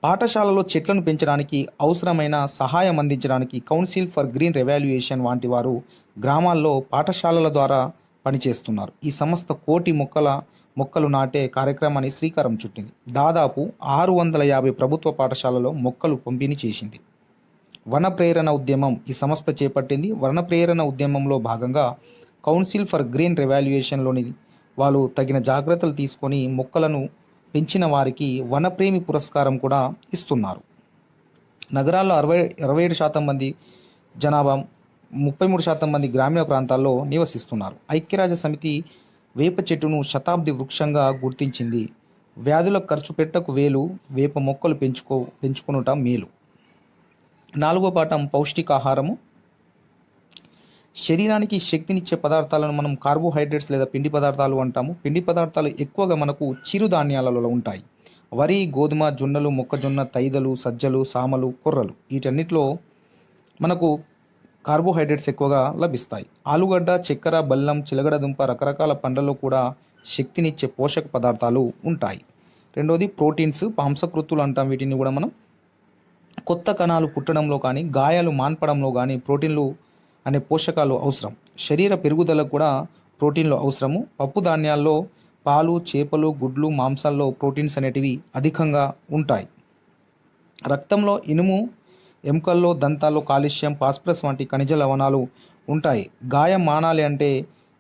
పాఠశాలలో చెట్లను పెంచడానికి అవసరమైన సహాయం అందించడానికి కౌన్సిల్ ఫర్ గ్రీన్ రెవాల్యుయేషన్ వంటి వారు గ్రామాల్లో పాఠశాలల ద్వారా పనిచేస్తున్నారు. ఈ సంస్థ 1,00,000 మొక్కలు నాటే కార్యక్రమాన్ని శ్రీకారం చుట్టింది. దాదాపు 650 ప్రభుత్వ పాఠశాలలో మొక్కలు పంపిణీ చేసింది. వన ప్రేరణ ఉద్యమం ఈ సంస్థ చేపట్టింది. వన ప్రేరణ ఉద్యమంలో భాగంగా కౌన్సిల్ ఫర్ గ్రీన్ రెవాల్యుయేషన్లోని వాళ్ళు తగిన జాగ్రత్తలు తీసుకొని మొక్కలను పెంచిన వారికి వనప్రేమి పురస్కారం కూడా ఇస్తున్నారు. నగరాల్లో 27% మంది జనాభా, 33% మంది గ్రామీణ ప్రాంతాల్లో నివసిస్తున్నారు. ఐక్యరాజ్య సమితి వేప చెట్టును శతాబ్ది వృక్షంగా గుర్తించింది. వ్యాధులకు ఖర్చు పెట్టకు వేలు, వేప మొక్కలు పెంచుకొనుట మేలు. 4వ పాఠం పౌష్టికాహారము. శరీరానికి శక్తినిచ్చే పదార్థాలను మనం కార్బోహైడ్రేట్స్ లేదా పిండి పదార్థాలు అంటాము. పిండి పదార్థాలు ఎక్కువగా మనకు చిరుధాన్యాలలో ఉంటాయి. వరి, గోధుమ, జొన్నలు, మొక్కజొన్న, తైదలు, సజ్జలు, సామలు, కొర్రలు వీటన్నిటిలో మనకు కార్బోహైడ్రేట్స్ ఎక్కువగా లభిస్తాయి. ఆలుగడ్డ, చక్కెర, బెల్లం, చిలగడ దుంప రకరకాల పండ్లలో కూడా శక్తినిచ్చే పోషక పదార్థాలు ఉంటాయి. రెండోది ప్రోటీన్స్, మాంసకృత్తులు అంటాం వీటిని కూడా మనం. కొత్త కణాలు పుట్టడంలో కానీ గాయాలు మాన్పడంలో కానీ ప్రోటీన్లు అనే పోషకాలు అవసరం. శరీర పెరుగుదలకు కూడా ప్రోటీన్లు అవసరము. పప్పు ధాన్యాల్లో పాలు, చేపలు, గుడ్లు, మాంసాల్లో ప్రోటీన్స్ అనేటివి అధికంగా ఉంటాయి. రక్తంలో ఇనుము, ఎముకల్లో, దంతాల్లో కాల్షియం, ఫాస్ఫరస్ వంటి ఖనిజ లవణాలు ఉంటాయి. గాయం మానాలి అంటే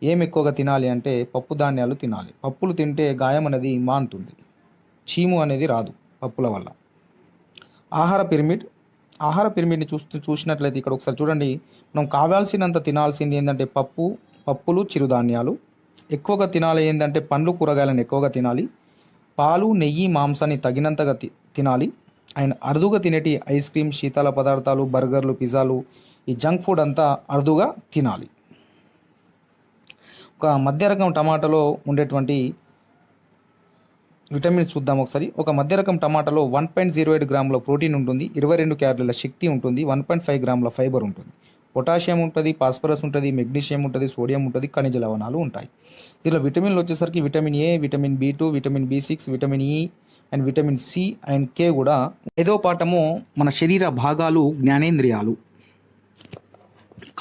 ఏం ఎక్కువగా తినాలి అంటే పప్పు ధాన్యాలు తినాలి. పప్పులు తింటే గాయం అనేది మానుతుంది, చీము అనేది రాదు పప్పుల వల్ల. ఆహార పిరమిడ్ని చూసినట్లయితే ఇక్కడ ఒకసారి చూడండి. మనం కావాల్సినంత తినాల్సింది ఏంటంటే పప్పులు, చిరుధాన్యాలు. ఎక్కువగా తినాలి ఏంటంటే పండ్లు, కూరగాయలను ఎక్కువగా తినాలి. పాలు, నెయ్యి, మాంసాన్ని తగినంతగా తినాలి. అండ్ అరుదుగా తినేటి ఐస్ క్రీమ్, శీతల పదార్థాలు, బర్గర్లు, పిజ్జాలు, ఈ జంక్ ఫుడ్ అంతా అరుదుగా తినాలి. ఒక మధ్య రకం టమాటాలో ఉండేటువంటి విటమిన్స్ చూద్దాం ఒకసారి. ఒక మధ్య రకం టమాటాలో 1.08 గ్రాముల ప్రోటీన్ ఉంటుంది, 22 క్యాలరీల శక్తి ఉంటుంది, 1.5 గ్రాముల ఫైబర్ ఉంటుంది, పొటాషియం ఉంటుంది, ఫాస్ఫరస్ ఉంటుంది, మెగ్నీషియం ఉంటుంది, సోడియం ఉంటుంది, ఖనిజ లవణాలు ఉంటాయి. దీనిలో విటమిన్లు వచ్చేసరికి vitamin A, vitamin B2, vitamin B6, vitamin E and vitamin C and K కూడా. 5వ పాఠము మన శరీర భాగాలు, జ్ఞానేంద్రియాలు.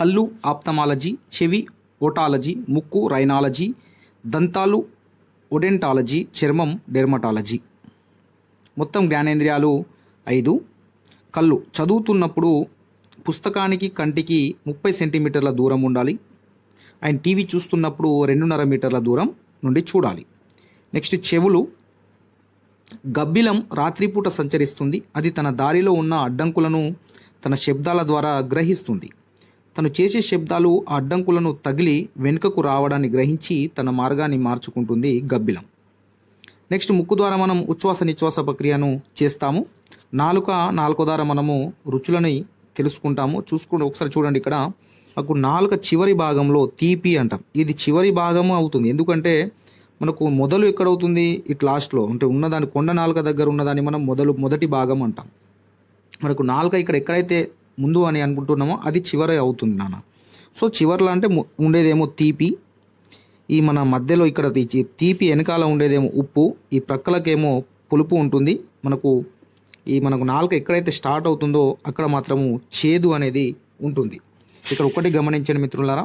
కళ్ళు ఆప్థమాలజీ, చెవి ఓటాలజీ, ముక్కు రైనాలజీ, దంతాలు ఒడెంటాలజీ, చర్మం డెర్మటాలజీ. మొత్తం జ్ఞానేంద్రియాలు 5. కళ్ళు చదువుతున్నప్పుడు పుస్తకానికి కంటికి 30 సెంటీమీటర్ల దూరం ఉండాలి. అండ్ టీవీ చూస్తున్నప్పుడు 2.5 మీటర్ల దూరం నుండి చూడాలి. నెక్స్ట్ చెవులు. గబ్బిలం రాత్రిపూట సంచరిస్తుంది. అది తన దారిలో ఉన్న అడ్డంకులను తన శబ్దాల ద్వారా గ్రహిస్తుంది. తను చేసే శబ్దాలు ఆ అడ్డంకులను తగిలి వెనుకకు రావడాన్ని గ్రహించి తన మార్గాన్ని మార్చుకుంటుంది గబ్బిలం. నెక్స్ట్ ముక్కు ద్వారా మనం ఉచ్ఛ్వాస నిశ్వాస ప్రక్రియను చేస్తాము. నాలుక ద్వారా మనము రుచులని తెలుసుకుంటాము. ఒకసారి చూడండి, ఇక్కడ మనకు నాలుక చివరి భాగంలో తీపి అంటాం. ఇది చివరి భాగము అవుతుంది. ఎందుకంటే మనకు మొదలు ఎక్కడవుతుంది, ఇట్ లాస్ట్లో అంటే ఉన్నదాన్ని కొండ నాలుక దగ్గర ఉన్నదాన్ని మనం మొదటి భాగం అంటాం. మనకు నాలుక ఇక్కడ ఎక్కడైతే ముందు అని అనుకుంటున్నామో అది చివరి అవుతుంది నాన్న. సో చివర్లో అంటే ఉండేదేమో తీపి, ఈ మన మధ్యలో ఇక్కడ తీపి వెనకాల ఉండేదేమో ఉప్పు, ఈ ప్రక్కలకేమో పులుపు ఉంటుంది. మనకు నాలుక ఎక్కడైతే స్టార్ట్ అవుతుందో అక్కడ మాత్రము చేదు అనేది ఉంటుంది. ఇక్కడ ఒకటి గమనించండి మిత్రులారా,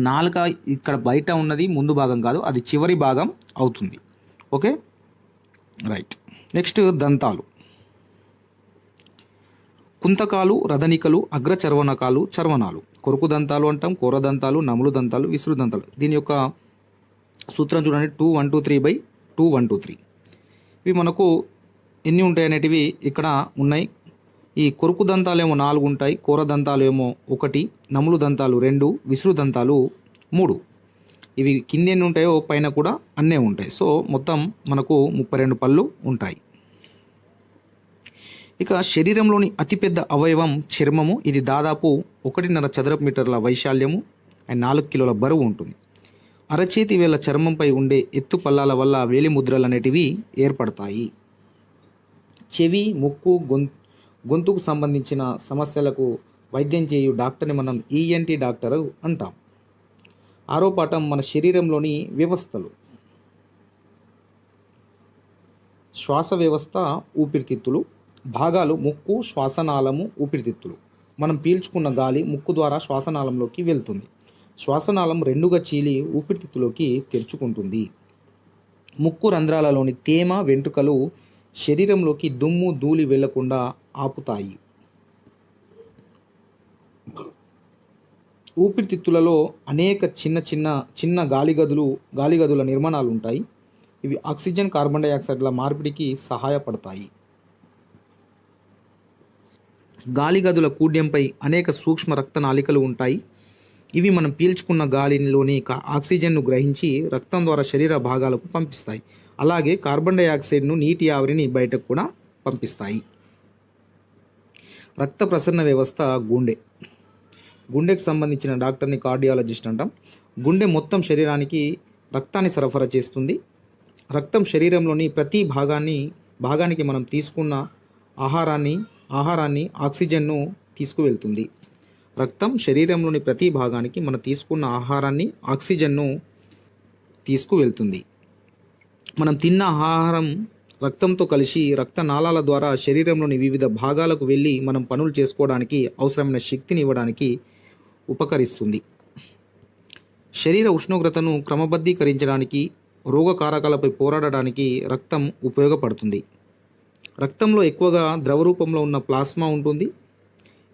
నాలుక ఇక్కడ బయట ఉన్నది ముందు భాగం కాదు, అది చివరి భాగం అవుతుంది. Okay, right. నెక్స్ట్ దంతాలు. కుంతకాలు, రదనికలు, అగ్రచర్వనకాలు, చర్వనాలు. కొరుకు దంతాలు అంటాం, కూర దంతాలు, నములు దంతాలు, విసురు దంతాలు. దీని యొక్క సూత్రం చూడండి, 2:123/2:123. ఇవి మనకు ఎన్ని ఉంటాయి అనేటివి ఇక్కడ ఉన్నాయి. ఈ కొరుకు దంతాలు ఏమో 4 ఉంటాయి, కూర దంతాలు ఏమో 1, నములు దంతాలు 2, విసురు దంతాలు 3. ఇవి కింద ఎన్ని ఉంటాయో పైన కూడా అన్నే ఉంటాయి. సో మొత్తం మనకు 32 పళ్ళు ఉంటాయి. ఇక శరీరంలోని అతిపెద్ద అవయవం చర్మము. ఇది దాదాపు 1.5 చదరపు మీటర్ల వైశాల్యము అండ్ 4 కిలోల బరువు ఉంటుంది. అరచేతి వేళ్ళ చర్మంపై ఉండే ఎత్తు పల్లాల వల్ల వేలి ముద్రలు అనేటివి ఏర్పడతాయి. చెవి, ముక్కు, గొంతుకు సంబంధించిన సమస్యలకు వైద్యం చేయు డాక్టర్ని మనం ఈఎన్టీ డాక్టరు అంటాం. 6వ పాఠం మన శరీరంలోని వ్యవస్థలు. శ్వాస వ్యవస్థ, ఊపిరితిత్తులు. భాగాలు ముక్కు, శ్వాసనాళము, ఊపిరితిత్తులు. మనం పీల్చుకున్న గాలి ముక్కు ద్వారా శ్వాసనాళంలోకి వెళ్తుంది. శ్వాసనాళం 2గా చీలి ఊపిరితిత్తులోకి తెరుచుకుంటుంది. ముక్కు రంధ్రాలలోని తేమ, వెంట్రుకలు శరీరంలోకి దుమ్ము, ధూళి వెళ్లకుండా ఆపుతాయి. ఊపిరితిత్తులలో అనేక చిన్న గాలిగదుల నిర్మాణాలు ఉంటాయి. ఇవి ఆక్సిజన్, కార్బన్ డైఆక్సైడ్ల మార్పిడికి సహాయపడతాయి. గాలిగదుల కూడ్యంపై అనేక సూక్ష్మ రక్తనాళికలు ఉంటాయి. ఇవి మనం పీల్చుకున్న గాలిలోని ఆక్సిజన్ను గ్రహించి రక్తం ద్వారా శరీర భాగాలకు పంపిస్తాయి. అలాగే కార్బన్ డైఆక్సైడ్ను, నీటి ఆవిరిని బయటకు కూడా పంపిస్తాయి. రక్త ప్రసరణ వ్యవస్థ. గుండెకు సంబంధించిన డాక్టర్ని కార్డియాలజిస్ట్ అంటాం. గుండె మొత్తం శరీరానికి రక్తాన్ని సరఫరా చేస్తుంది. రక్తం శరీరంలోని ప్రతి భాగానికి మనం తీసుకున్న ఆహారాన్ని ఆక్సిజన్ను తీసుకువెళ్తుంది. రక్తం శరీరంలోని ప్రతి భాగానికి మనం తీసుకున్న ఆహారాన్ని ఆక్సిజన్ను తీసుకువెళ్తుంది. మనం తిన్న ఆహారం రక్తంతో కలిసి రక్తనాళాల ద్వారా శరీరంలోని వివిధ భాగాలకు వెళ్ళి మనం పనులు చేసుకోవడానికి అవసరమైన శక్తిని ఇవ్వడానికి ఉపకరిస్తుంది. శరీర ఉష్ణోగ్రతను క్రమబద్ధీకరించడానికి, రోగకారకాలపై పోరాడడానికి రక్తం ఉపయోగపడుతుంది. రక్తంలో ఎక్కువగా ద్రవ రూపంలో ఉన్న ప్లాస్మా ఉంటుంది.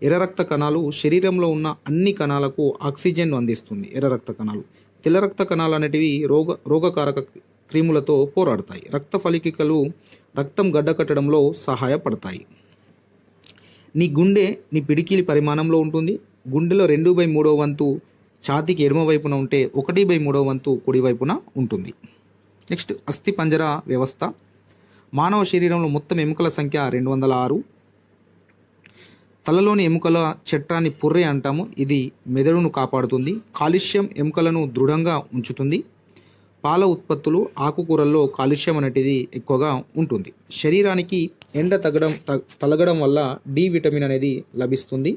ఎర్ర రక్త కణాలు శరీరంలో ఉన్న అన్ని కణాలకు ఆక్సిజన్ను అందిస్తుంది. ఎర్ర రక్త కణాలు. తెల్ల రక్త కణాలు అనేటివి రోగకారక క్రిములతో పోరాడతాయి. రక్త ఫలికలు రక్తం గడ్డకట్టడంలో సహాయపడతాయి. నీ గుండె నీ పిడికిలి పరిమాణంలో ఉంటుంది. గుండెలో 2/3 వంతు ఛాతీకి ఎడమ వైపున ఉంటే 1/3 వంతు కుడి వైపున ఉంటుంది. నెక్స్ట్ అస్థిపంజర వ్యవస్థ. మానవ శరీరంలో మొత్తం ఎముకల సంఖ్య 206. తలలోని ఎముకల చట్రాన్ని పుర్రె అంటాము. ఇది మెదడును కాపాడుతుంది. కాల్షియం ఎముకలను దృఢంగా ఉంచుతుంది. పాల ఉత్పత్తులు, ఆకుకూరల్లో కాల్షియం అనేటిది ఎక్కువగా ఉంటుంది. శరీరానికి ఎండ తగలడం వల్ల డి విటమిన్ అనేది లభిస్తుంది.